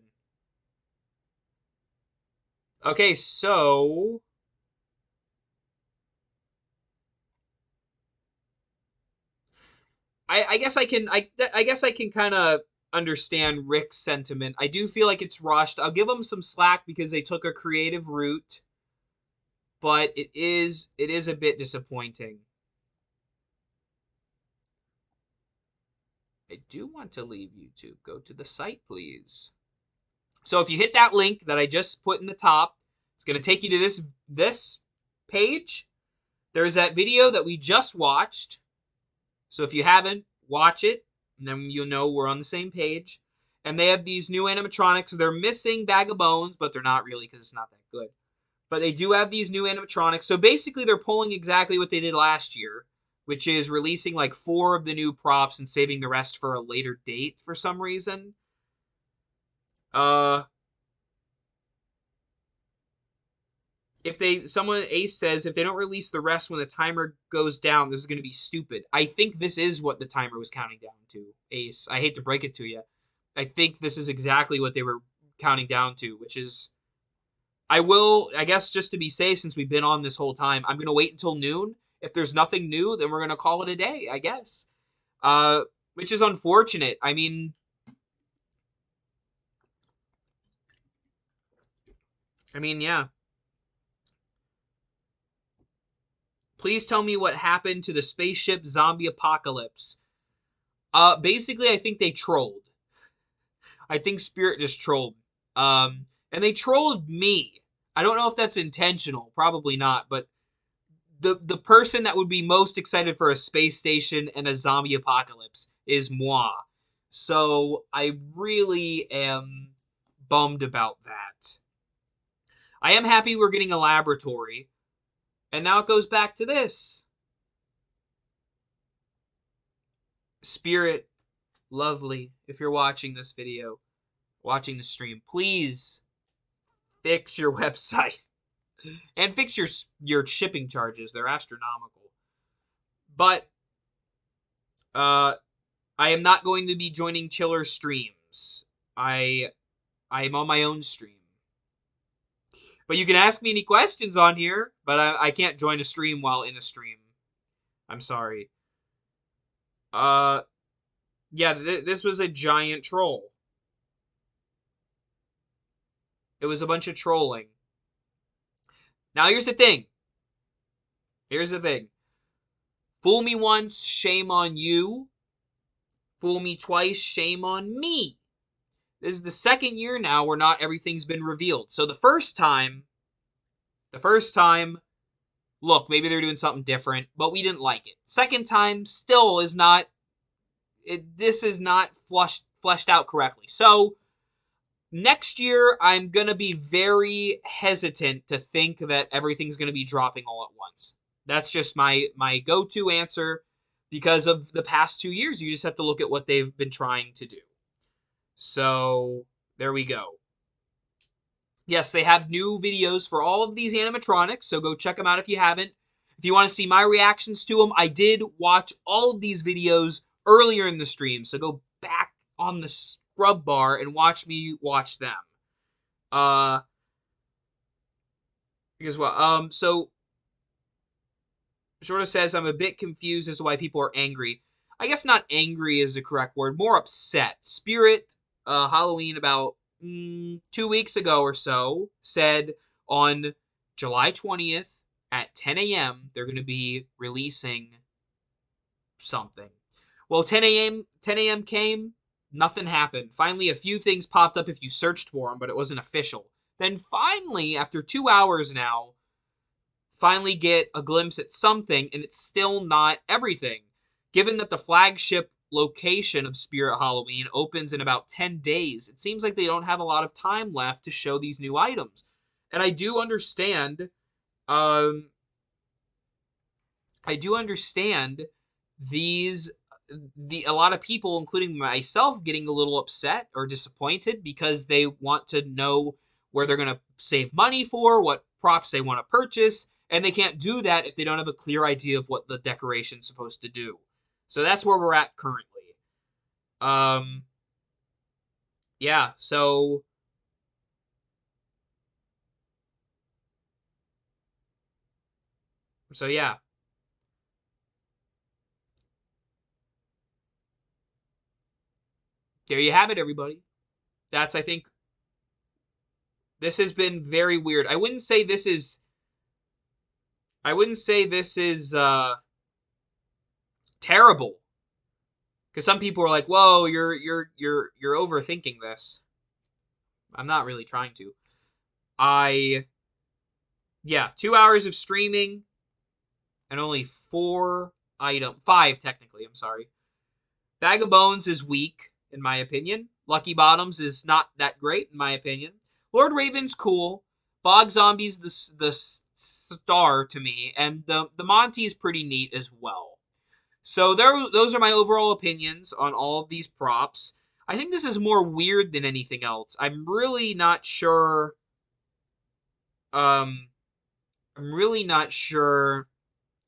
Okay, so I guess I can kind of understand Rick's sentiment. I do feel like it's rushed. I'll give them some slack because they took a creative route, but it is a bit disappointing. I do want to leave YouTube. Go to the site, please. So if you hit that link that I just put in the top, it's going to take you to this page. There's that video that we just watched. So if you haven't, watch it, and then you'll know we're on the same page. And they have these new animatronics. They're missing Bag of Bones, but they're not really because it's not that good. But they do have these new animatronics. So basically they're pulling exactly what they did last year, which is releasing like 4 of the new props and saving the rest for a later date for some reason. Ace says, if they don't release the rest when the timer goes down, this is going to be stupid. I think this is what the timer was counting down to, Ace. I hate to break it to you. I think this is exactly what they were counting down to, which is, I guess just to be safe, since we've been on this whole time, I'm going to wait until noon. If there's nothing new, then we're going to call it a day, I guess. Which is unfortunate. I mean, yeah. Please tell me what happened to the spaceship zombie apocalypse. Basically, I think they trolled. I think Spirit just trolled. And they trolled me. I don't know if that's intentional. Probably not. But the person that would be most excited for a space station and a zombie apocalypse is moi. So I really am bummed about that. I am happy we're getting a laboratory. And now it goes back to this. Spirit, lovely, if you're watching this video, watching the stream, please fix your website. And fix your shipping charges. They're astronomical. But I am not going to be joining Chiller streams. I am on my own stream. But you can ask me any questions on here, but I can't join a stream while in a stream. I'm sorry. Yeah, this was a giant troll. It was a bunch of trolling. Now, here's the thing. Here's the thing. Fool me once, shame on you. Fool me twice, shame on me. This is the second year now where not everything's been revealed. So the first time, look, maybe they're doing something different, but we didn't like it. Second time, still is not, this is not fleshed out correctly. So, next year, I'm going to be very hesitant to think that everything's going to be dropping all at once. That's just my go-to answer because of the past 2 years. You just have to look at what they've been trying to do. So, there we go. Yes, they have new videos for all of these animatronics, so go check them out if you haven't. If you want to see my reactions to them, I did watch all of these videos earlier in the stream, so go back on the scrub bar and watch me watch them. Because what? So Shorta says, I'm a bit confused as to why people are angry. I guess not angry is the correct word, more upset. Spirit, Halloween about 2 weeks ago or so, said on July 20th at 10 a.m. they're going to be releasing something. Well, 10 a.m. came, nothing happened. Finally, a few things popped up if you searched for them, but it wasn't official. Then finally, after 2 hours now, finally get a glimpse at something, and it's still not everything. Given that the flagship location of Spirit Halloween opens in about 10 days, it seems like they don't have a lot of time left to show these new items. And I do understand, a lot of people, including myself, getting a little upset or disappointed because they want to know where they're going to save money for, what props they want to purchase, and they can't do that if they don't have a clear idea of what the decoration's supposed to do. So that's where we're at currently. Yeah, so yeah. There you have it, everybody. That's, I think, this has been very weird. I wouldn't say this is terrible. Because some people are like, whoa, you're overthinking this. I'm not really trying to. Yeah, 2 hours of streaming and only 5 technically, I'm sorry. Bag of Bones is weak, in my opinion. Lucky Bottoms is not that great, in my opinion. Lord Raven's cool. Bog Zombie's the star to me, and the Monty is pretty neat as well. So those are my overall opinions on all of these props. I think this is more weird than anything else. I'm really not sure. I'm really not sure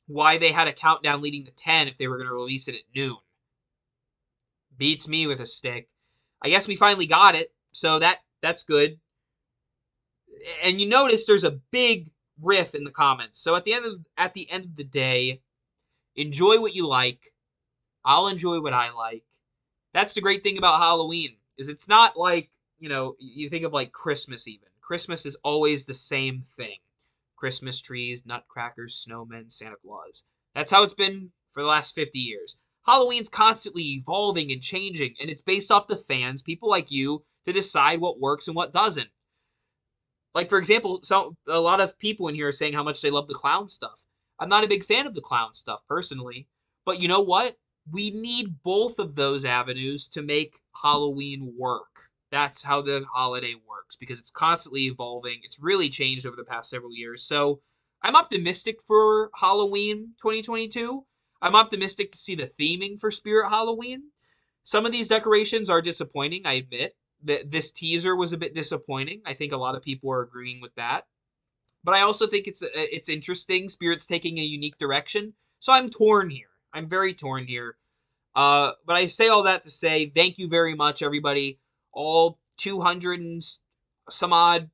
why they had a countdown leading to 10 if they were going to release it at noon. Beats me with a stick. I guess we finally got it, so that's good. And you notice there's a big riff in the comments. So at the end of the day, enjoy what you like. I'll enjoy what I like. That's the great thing about Halloween, is it's not like, you think of like Christmas even. Christmas is always the same thing. Christmas trees, nutcrackers, snowmen, Santa Claus. That's how it's been for the last 50 years. Halloween's constantly evolving and changing, and it's based off the fans, people like you, to decide what works and what doesn't. Like, for example, a lot of people in here are saying how much they love the clown stuff. I'm not a big fan of the clown stuff, personally. But you know what? We need both of those avenues to make Halloween work. That's how the holiday works, because it's constantly evolving. It's really changed over the past several years. So I'm optimistic for Halloween 2022. I'm optimistic to see the theming for Spirit Halloween. Some of these decorations are disappointing, I admit. This teaser was a bit disappointing. I think a lot of people are agreeing with that. But I also think it's interesting. Spirit's taking a unique direction. So I'm torn here. I'm very torn here. But I say all that to say thank you very much, everybody. All 200 and some odd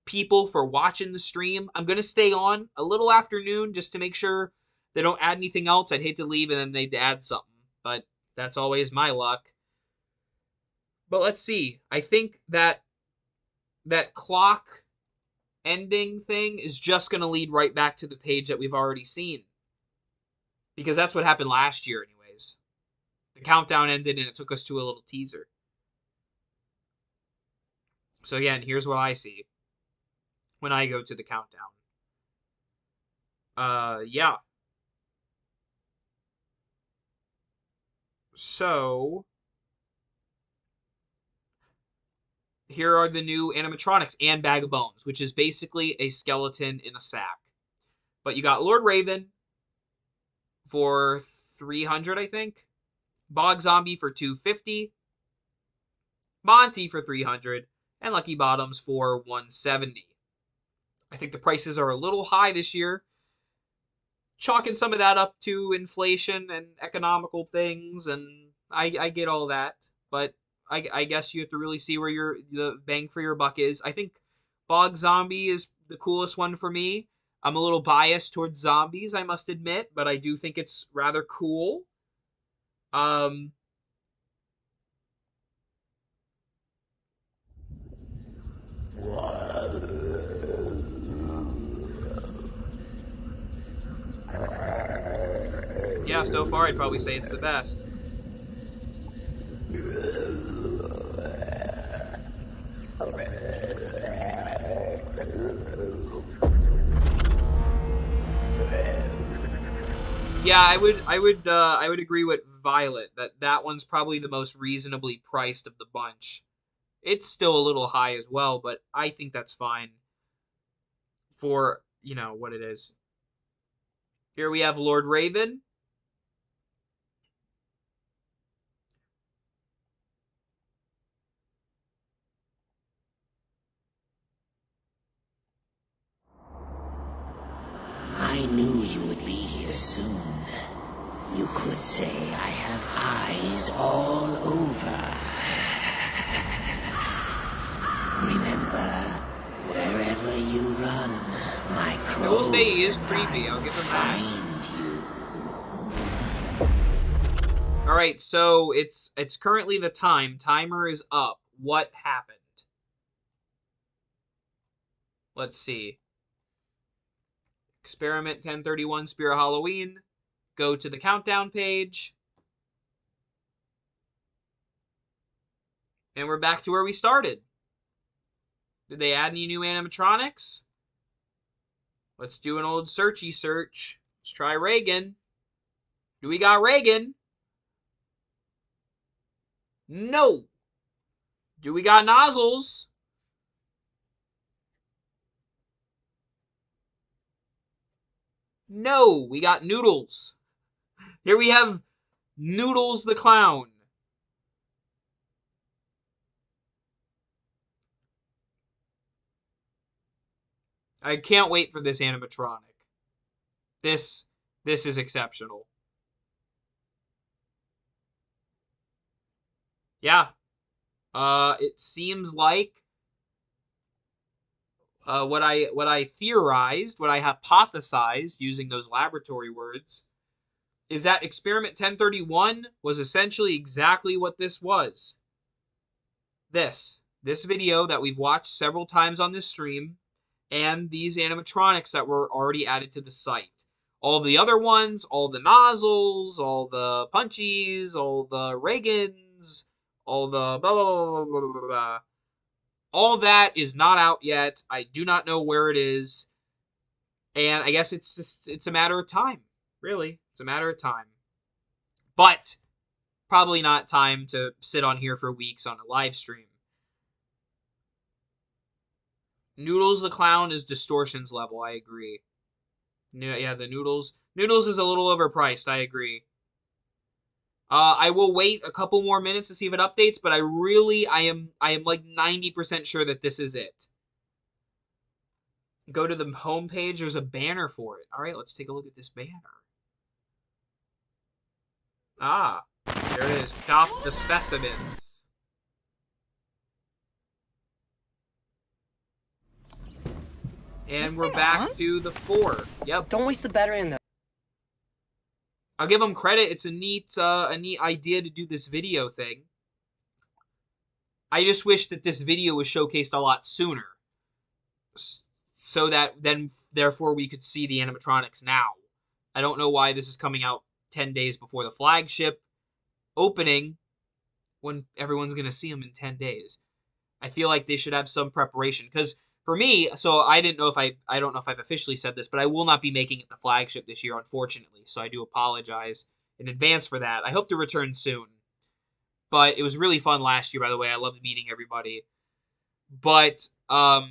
people for watching the stream. I'm going to stay on a little afternoon just to make sure they don't add anything else. I'd hate to leave and then they'd add something. But that's always my luck. But let's see. I think that clock ending thing is just going to lead right back to the page that we've already seen. Because that's what happened last year anyways. The countdown ended and it took us to a little teaser. So again, here's what I see when I go to the countdown. Yeah. So here are the new animatronics and Bag of Bones, which is basically a skeleton in a sack. But you got Lord Raven for 300, I think. Bog Zombie for 250. Monty for 300. And Lucky Bottoms for 170. I think the prices are a little high this year. Chalking some of that up to inflation and economical things, and I get all that. But I guess you have to really see where the bang for your buck is. I think Bog Zombie is the coolest one for me. I'm a little biased towards zombies, I must admit, but I do think it's rather cool. Yeah, so far I'd probably say it's the best. Yeah, I would agree with Violet that one's probably the most reasonably priced of the bunch. It's still a little high as well, but I think that's fine for, what it is. Here we have Lord Raven. I knew you would be here soon. You could say I have eyes all over. Remember, wherever you run, my crows I will say he is creepy. I'll give him that. All right, so it's currently the time. Timer is up. What happened? Let's see. Experiment 1031 Spirit Halloween. Go to the countdown page. And we're back to where we started. Did they add any new animatronics? Let's do an old searchy search. Let's try Reagan. Do we got Reagan? No. Do we got Nozzles? No, we got Noodles. Here we have Noodles the Clown. I can't wait for this animatronic. This is exceptional. Yeah. It seems like what I theorized, what I hypothesized using those laboratory words, is that Experiment 1031 was essentially exactly what this was. This video that we've watched several times on this stream, and these animatronics that were already added to the site. All the other ones, all the Nozzles, all the Punchies, all the Reagans, all the blah, blah, blah, blah, blah, blah. all that is not out yet. I do not know where it is. And I guess it's a matter of time. Really. It's a matter of time. But probably not time to sit on here for weeks on a live stream. Noodles the Clown is distortions level, I agree. Yeah, the Noodles. Noodles is a little overpriced, I agree. I will wait a couple more minutes to see if it updates, but I am like 90% sure that this is it. Go to the homepage, there's a banner for it. Alright, let's take a look at this banner. Ah, there it is. Shop the specimens. And we're back to the 4. Yep. Don't waste the battery in there. I'll give them credit. It's a neat idea to do this video thing. I just wish that this video was showcased a lot sooner, so that then therefore we could see the animatronics now. I don't know why this is coming out 10 days before the flagship opening, when everyone's gonna see them in 10 days. I feel like they should have some preparation, because for me, so I don't know if I've officially said this, but I will not be making it the flagship this year, unfortunately. So I do apologize in advance for that. I hope to return soon. But it was really fun last year, by the way. I loved meeting everybody. But I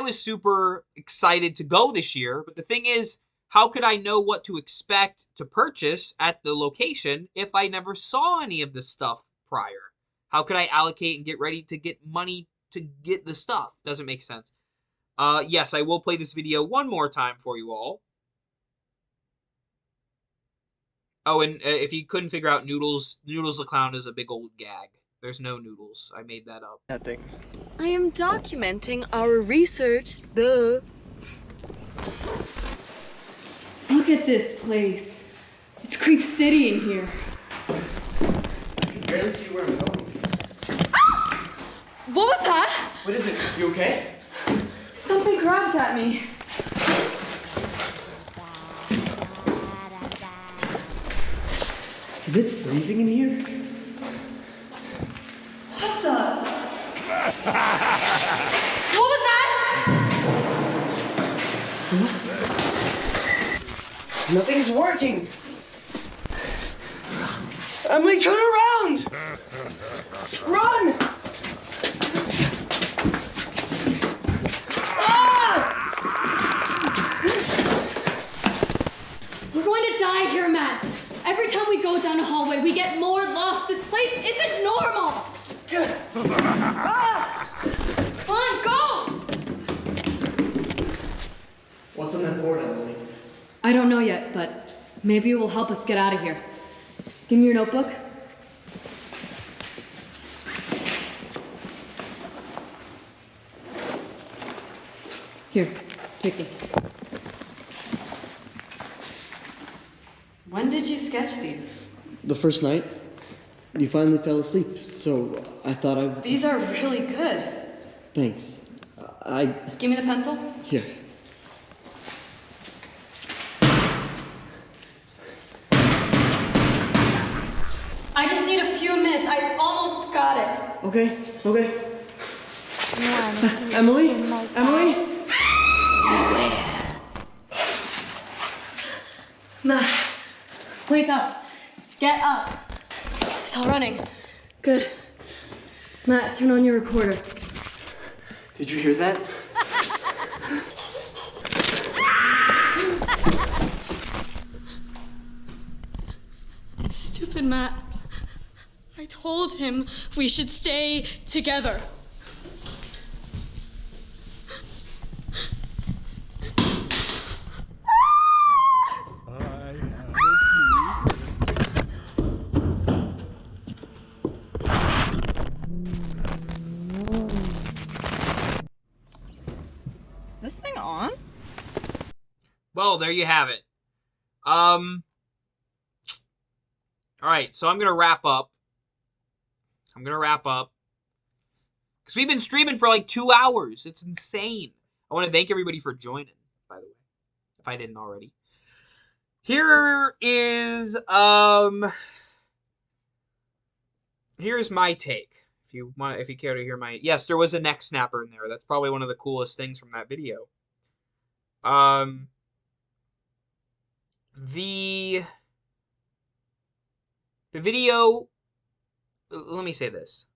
was super excited to go this year. But the thing is, how could I know what to expect to purchase at the location if I never saw any of this stuff prior? How could I allocate and get ready to get money to get the stuff? Doesn't make sense. Yes, I will play this video one more time for you all. Oh, and if you couldn't figure out Noodles the Clown is a big old gag. There's no Noodles. I made that up. Nothing. I am documenting our research. Duh. Look at this place. It's Creep City in here. I can barely see where I'm going. What was that? What is it? You okay? Something grabbed at me. Is it freezing in here? What the? What was that? Nothing's working. Emily, turn around! Run! We're going to die here, Matt. Every time we go down a hallway, we get more lost. This place isn't normal. Come on, go! What's on that board, Emily? I don't know yet, but maybe it will help us get out of here. Give me your notebook. Here, take this. When did you sketch these? The first night, you finally fell asleep, so I thought I would... These are really good. Thanks. Give me the pencil. Here. I just need a few minutes. I almost got it. Okay. Emily? Emily? Matt, wake up. Get up. Still running. Good. Matt, turn on your recorder. Did you hear that? Stupid Matt. I told him we should stay together. Is this thing on? Well, there you have it. Alright, so I'm going to wrap up. Because we've been streaming for like 2 hours. It's insane. I want to thank everybody for joining, by the way. If I didn't already. Here's my take. if you care to hear my... Yes, there was a neck snapper in there. That's probably one of the coolest things from that video. The video... Let me say this.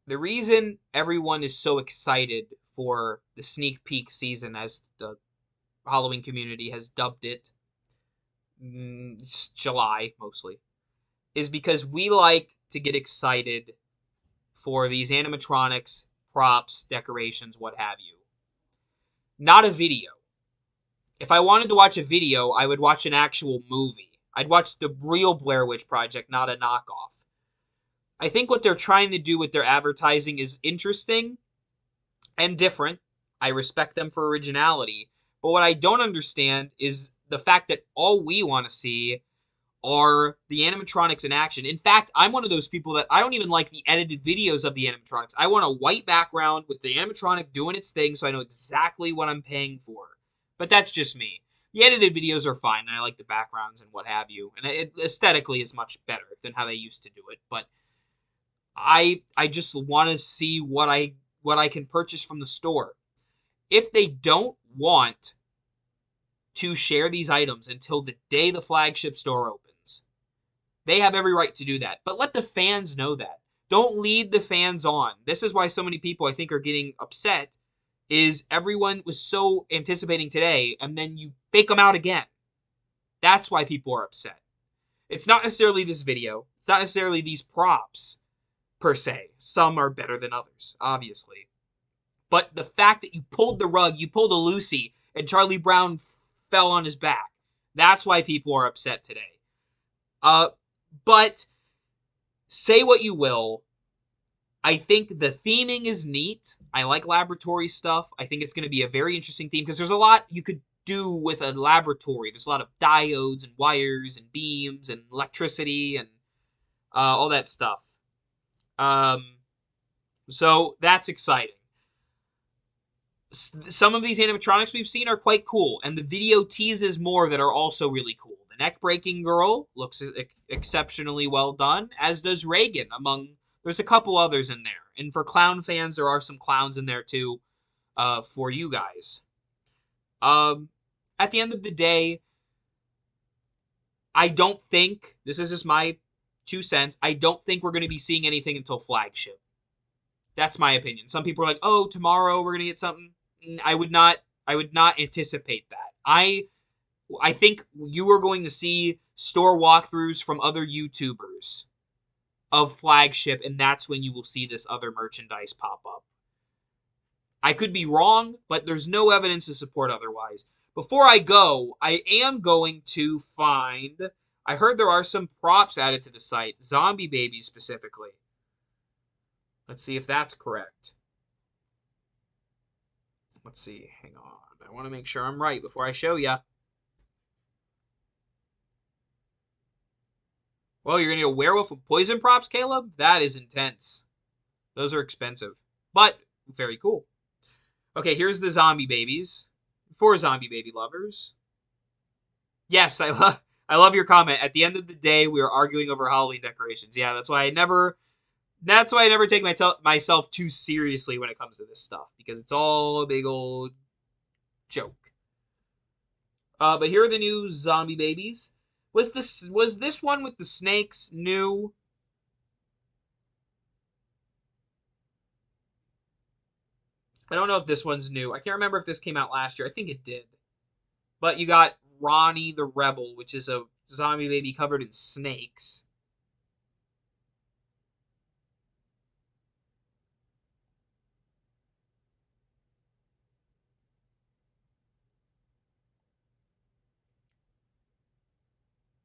The reason everyone is so excited for the sneak peek season, as the Halloween community has dubbed it, July mostly, is because we like to get excited for these animatronics, props, decorations, what have you. Not a video. If I wanted to watch a video, I would watch an actual movie. I'd watch the real Blair Witch Project, not a knockoff. I think what they're trying to do with their advertising is interesting and different. I respect them for originality. But what I don't understand is the fact that all we want to see are the animatronics in action. In fact, I'm one of those people that I don't even like the edited videos of the animatronics. I want a white background with the animatronic doing its thing so I know exactly what I'm paying for. But that's just me. The edited videos are fine, and I like the backgrounds and what have you. And it aesthetically is much better than how they used to do it. But I just want to see what I can purchase from the store. If they don't want to share these items until the day the flagship store opens, they have every right to do that. But let the fans know that. Don't lead the fans on. This is why so many people, I think, are getting upset, is everyone was so anticipating today, and then you fake them out again. That's why people are upset. It's not necessarily this video. It's not necessarily these props, per se. Some are better than others, obviously. But the fact that you pulled the rug, you pulled a Lucy, and Charlie Brown fell on his back. That's why people are upset today. But say what you will, I think the theming is neat. I like laboratory stuff. I think it's going to be a very interesting theme because there's a lot you could do with a laboratory. There's a lot of diodes and wires and beams and electricity and all that stuff. So that's exciting. Some of these animatronics we've seen are quite cool, and the video teases more that are also really cool. The neck-breaking girl looks exceptionally well done, as does Reagan, there's a couple others in there. And for clown fans, there are some clowns in there too, for you guys. At the end of the day, I don't think, this is just my 2 cents, I don't think we're going to be seeing anything until flagship. That's my opinion. Some people are like, oh, tomorrow we're going to get something. I would not anticipate that. I think you are going to see store walkthroughs from other YouTubers of flagship, and that's when you will see this other merchandise pop up. I could be wrong, but there's no evidence to support otherwise. Before I go, I am going to find... I heard there are some props added to the site. Zombie babies specifically. Let's see if that's correct. Let's see. Hang on. I want to make sure I'm right before I show ya. Well, you're going to need a werewolf with poison props, Caleb? That is intense. Those are expensive. But very cool. Okay, here's the zombie babies. For zombie baby lovers. Yes, I love your comment. At the end of the day, we are arguing over Halloween decorations. Yeah, that's why I never take myself too seriously when it comes to this stuff, because it's all a big old joke. But here are the new zombie babies. Was this one with the snakes new? I don't know if this one's new. I can't remember if this came out last year. I think it did. But you got Ronnie the Rebel, which is a zombie baby covered in snakes.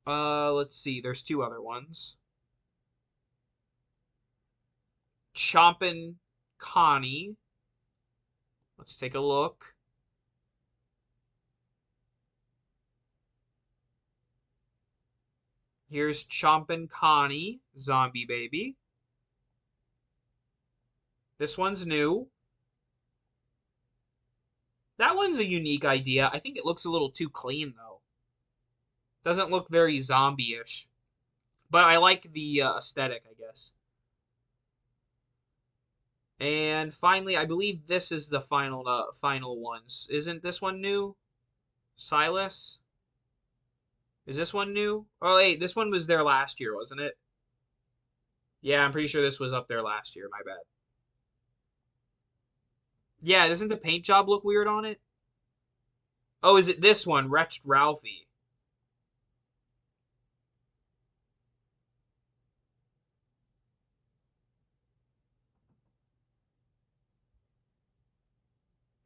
Let's see. There's 2 other ones. Chompin' Connie. Let's take a look. Here's Chompin' Connie, zombie baby. This one's new. That one's a unique idea. I think it looks a little too clean, though. Doesn't look very zombie-ish. But I like the aesthetic, I guess. And finally, I believe this is the final ones. Isn't this one new? Silas? Is this one new? Oh, wait, this one was there last year, wasn't it? Yeah, I'm pretty sure this was up there last year. My bad. Yeah, doesn't the paint job look weird on it? Oh, is it this one? Wretched Ralphie.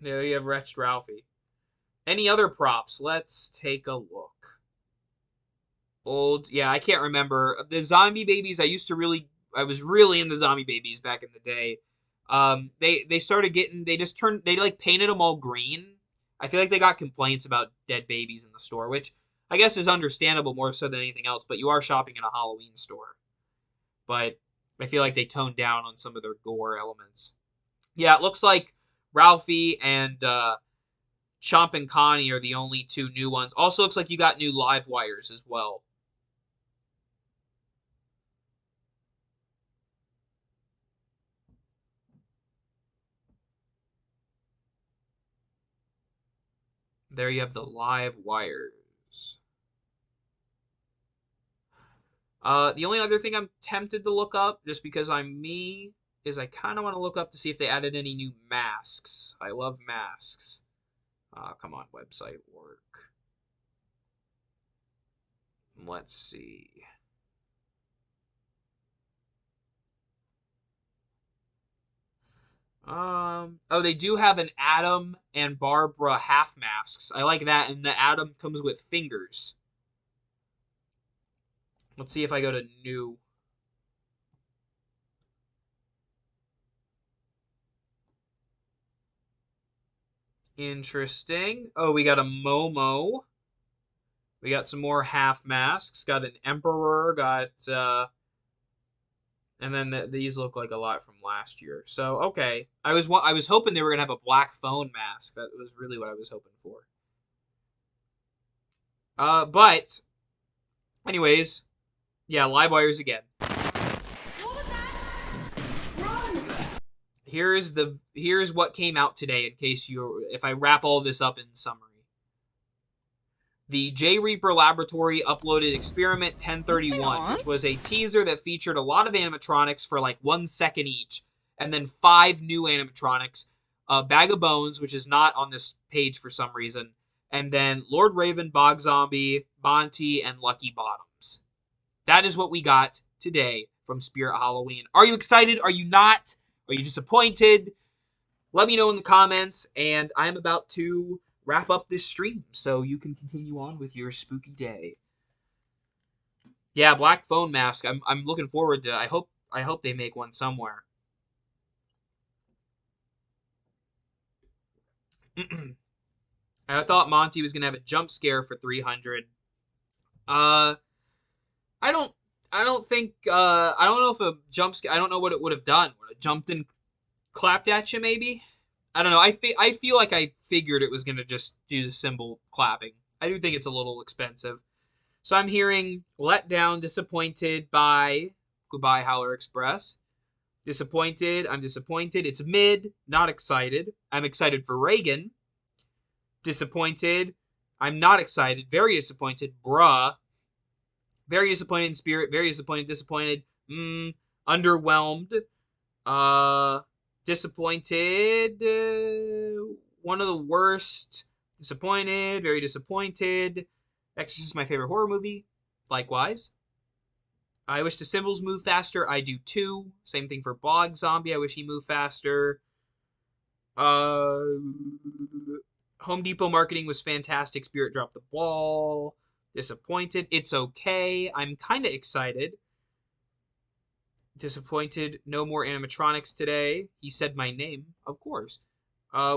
There you have Wretched Ralphie. Any other props? Let's take a look. Old, yeah, I can't remember. The zombie babies, I was really into zombie babies back in the day. They started getting, they like painted them all green. I feel like they got complaints about dead babies in the store, which I guess is understandable more so than anything else, but you are shopping in a Halloween store. But I feel like they toned down on some of their gore elements. Yeah, it looks like Ralphie and Chomp and Connie are the only two new ones. Also looks like you got new live wires as well. There you have the live wires. The only other thing I'm tempted to look up, just because I'm me, is I kind of want to look up to see if they added any new masks. I love masks. Come on, website work. Let's see. Oh, they do have an Adam and Barbara half masks. I like that, and the Adam comes with fingers. Let's see if I go to new. Interesting. Oh, we got a Momo. We got some more half masks. Got an Emperor. Got, and then these look like a lot from last year. So, okay. I was hoping they were going to have a black phone mask. That was really what I was hoping for. But, anyways, yeah, live wires again. Here's what came out today, in case if I wrap all this up in summary. The J Reaper Laboratory uploaded Experiment 1031, which was a teaser that featured a lot of animatronics for like 1 second each, and then 5 new animatronics, Bag of Bones, which is not on this page for some reason, and then Lord Raven, Bog Zombie, Monty, and Lucky Bottoms. That is what we got today from Spirit Halloween. Are you excited? Are you not? Are you disappointed? Let me know in the comments, and I'm about to wrap up this stream so you can continue on with your spooky day. Yeah, black phone mask. I'm looking forward to. I hope they make one somewhere. I thought Monty was gonna have a jump scare for 300. I don't think. I don't know if a jump scare. I don't know what it would have done. Would it jumped and clapped at you? Maybe. I don't know. I feel like I figured it was gonna just do the symbol clapping. I do think it's a little expensive. So I'm hearing let down, disappointed by Goodbye Howler Express. Disappointed. I'm disappointed. It's mid. Not excited. I'm excited for Reagan. Disappointed. I'm not excited. Very disappointed. Bruh. Very disappointed in spirit. Very disappointed. Disappointed. Underwhelmed. Disappointed. One of the worst. Disappointed. Very disappointed. Exorcist is my favorite horror movie. Likewise. I wish the symbols move faster. I do too. Same thing for Bog Zombie. I wish he moved faster. Home Depot marketing was fantastic. Spirit dropped the ball. Disappointed. It's okay. I'm kind of excited. Disappointed. No more animatronics today. He said my name. Of course.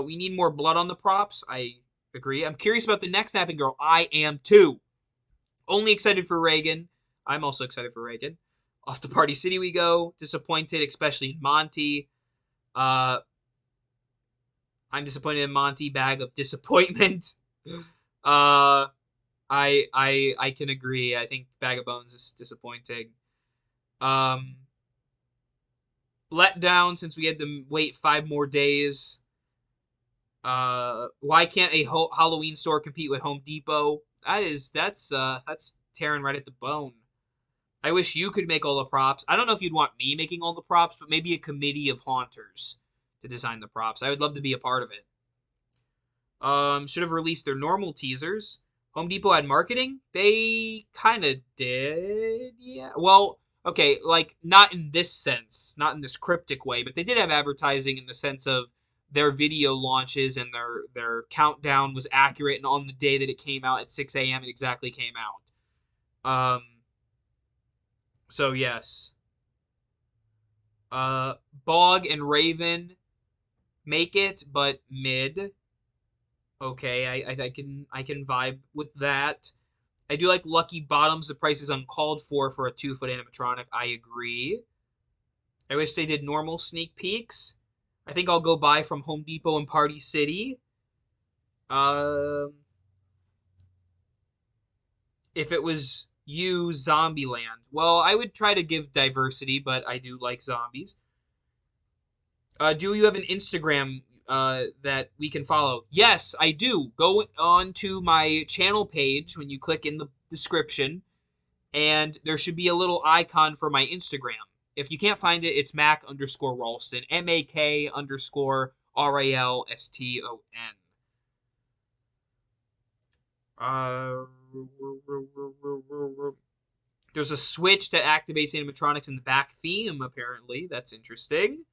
We need more blood on the props. I agree. I'm curious about the next Snapping Girl. I am too. Only excited for Reagan. I'm also excited for Reagan. Off to Party City we go. Disappointed, especially in Monty. I'm disappointed in Monty. Bag of disappointment. I can agree. I think Bag of Bones is disappointing. Let down since we had to wait 5 more days. Why can't a Halloween store compete with Home Depot? That's tearing right at the bone. I wish you could make all the props. I don't know if you'd want me making all the props, but maybe a committee of haunters to design the props. I would love to be a part of it. Should have released their normal teasers. Home Depot had marketing? They kind of did, yeah. Well, okay, like, not in this sense, not in this cryptic way, but they did have advertising in the sense of their video launches and their countdown was accurate, and on the day that it came out at 6 a.m. it exactly came out. So yes. Bog and Raven make it, but mid. Okay, I can vibe with that. I do like Lucky Bottoms. The price is uncalled for a 2-foot animatronic. I agree. I wish they did normal sneak peeks. I think I'll go buy from Home Depot and Party City. If it was you, Zombieland. Well, I would try to give diversity, but I do like zombies. Do you have an Instagram that we can follow? Yes, I do. Go on to my channel page when you click in the description, and there should be a little icon for my Instagram. If you can't find it, it's Mac_Ralston. MAK_RALSTON. There's a switch that activates animatronics in the back theme, apparently. That's interesting.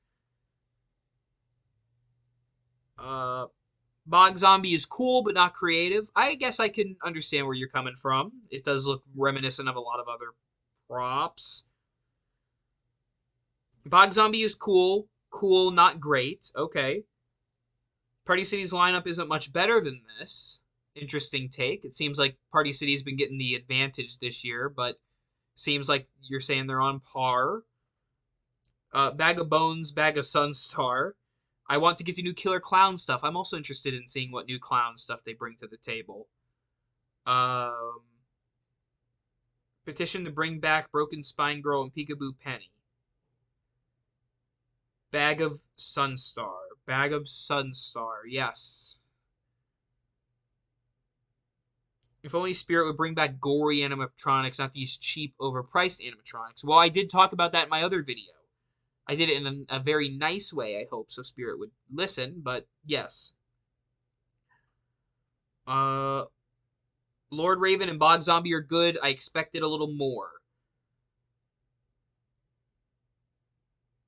Bog Zombie is cool, but not creative. I guess I can understand where you're coming from. It does look reminiscent of a lot of other props. Bog Zombie is cool. Cool, not great. Okay. Party City's lineup isn't much better than this. Interesting take. It seems like Party City's been getting the advantage this year, but seems like you're saying they're on par. Bag of Bones, Bag of Sunstar. I want to get the new Killer Clown stuff. I'm also interested in seeing what new clown stuff they bring to the table. Petition to bring back Broken Spine Girl and Peekaboo Penny. Bag of Sunstar. Bag of Sunstar. Yes. If only Spirit would bring back gory animatronics, not these cheap, overpriced animatronics. Well, I did talk about that in my other video. I did it in a very nice way, I hope, so Spirit would listen, but yes. Lord Raven and Bog Zombie are good. I expected a little more.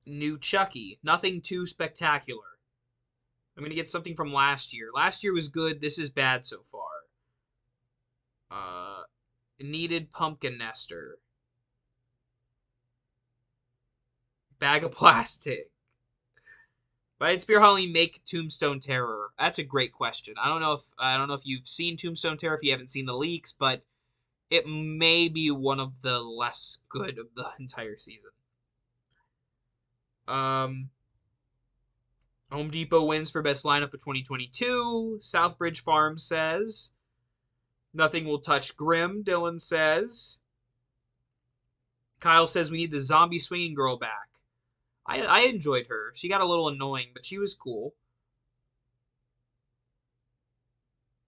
New Chucky. Nothing too spectacular. I'm going to get something from last year. Last year was good. This is bad so far. Needed Pumpkin Nester. Bag of Plastic. Why did Spirit Halloween make Tombstone Terror? That's a great question. I don't know if you've seen Tombstone Terror, if you haven't seen the leaks, but it may be one of the less good of the entire season. Home Depot wins for best lineup of 2022. Southbridge Farm says. Nothing will touch Grim, Dylan says. Kyle says we need the zombie swinging girl back. I enjoyed her. She got a little annoying, but she was cool.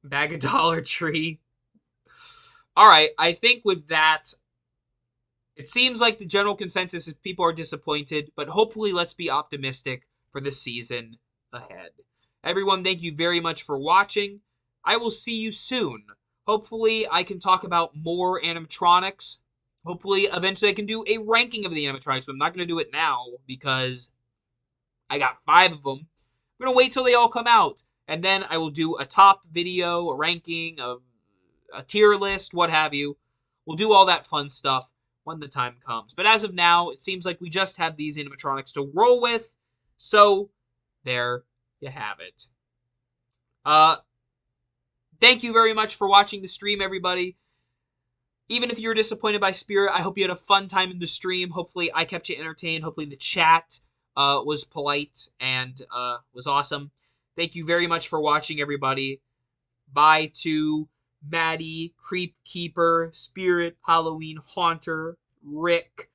Bag of Dollar Tree. Alright, I think with that, it seems like the general consensus is people are disappointed, but hopefully let's be optimistic for the season ahead. Everyone, thank you very much for watching. I will see you soon. Hopefully I can talk about more animatronics. Hopefully, eventually I can do a ranking of the animatronics, but I'm not going to do it now because I got 5 of them. I'm going to wait till they all come out, and then I will do a top video, a ranking, a tier list, what have you. We'll do all that fun stuff when the time comes. But as of now, it seems like we just have these animatronics to roll with, so there you have it. Thank you very much for watching the stream, everybody. Even if you were disappointed by Spirit, I hope you had a fun time in the stream. Hopefully I kept you entertained. Hopefully the chat was polite and was awesome. Thank you very much for watching, everybody. Bye to Maddie, Creep Keeper, Spirit, Halloween Haunter, Rick,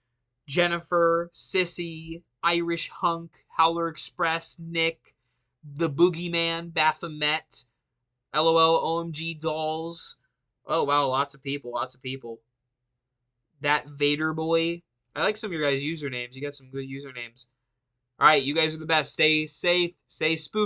Jennifer, Sissy, Irish Hunk, Howler Express, Nick, the Boogeyman, Baphomet, LOL, OMG Dolls. Oh, wow, lots of people, lots of people. That Vader Boy. I like some of your guys' usernames. You got some good usernames. All right, you guys are the best. Stay safe, stay spooky.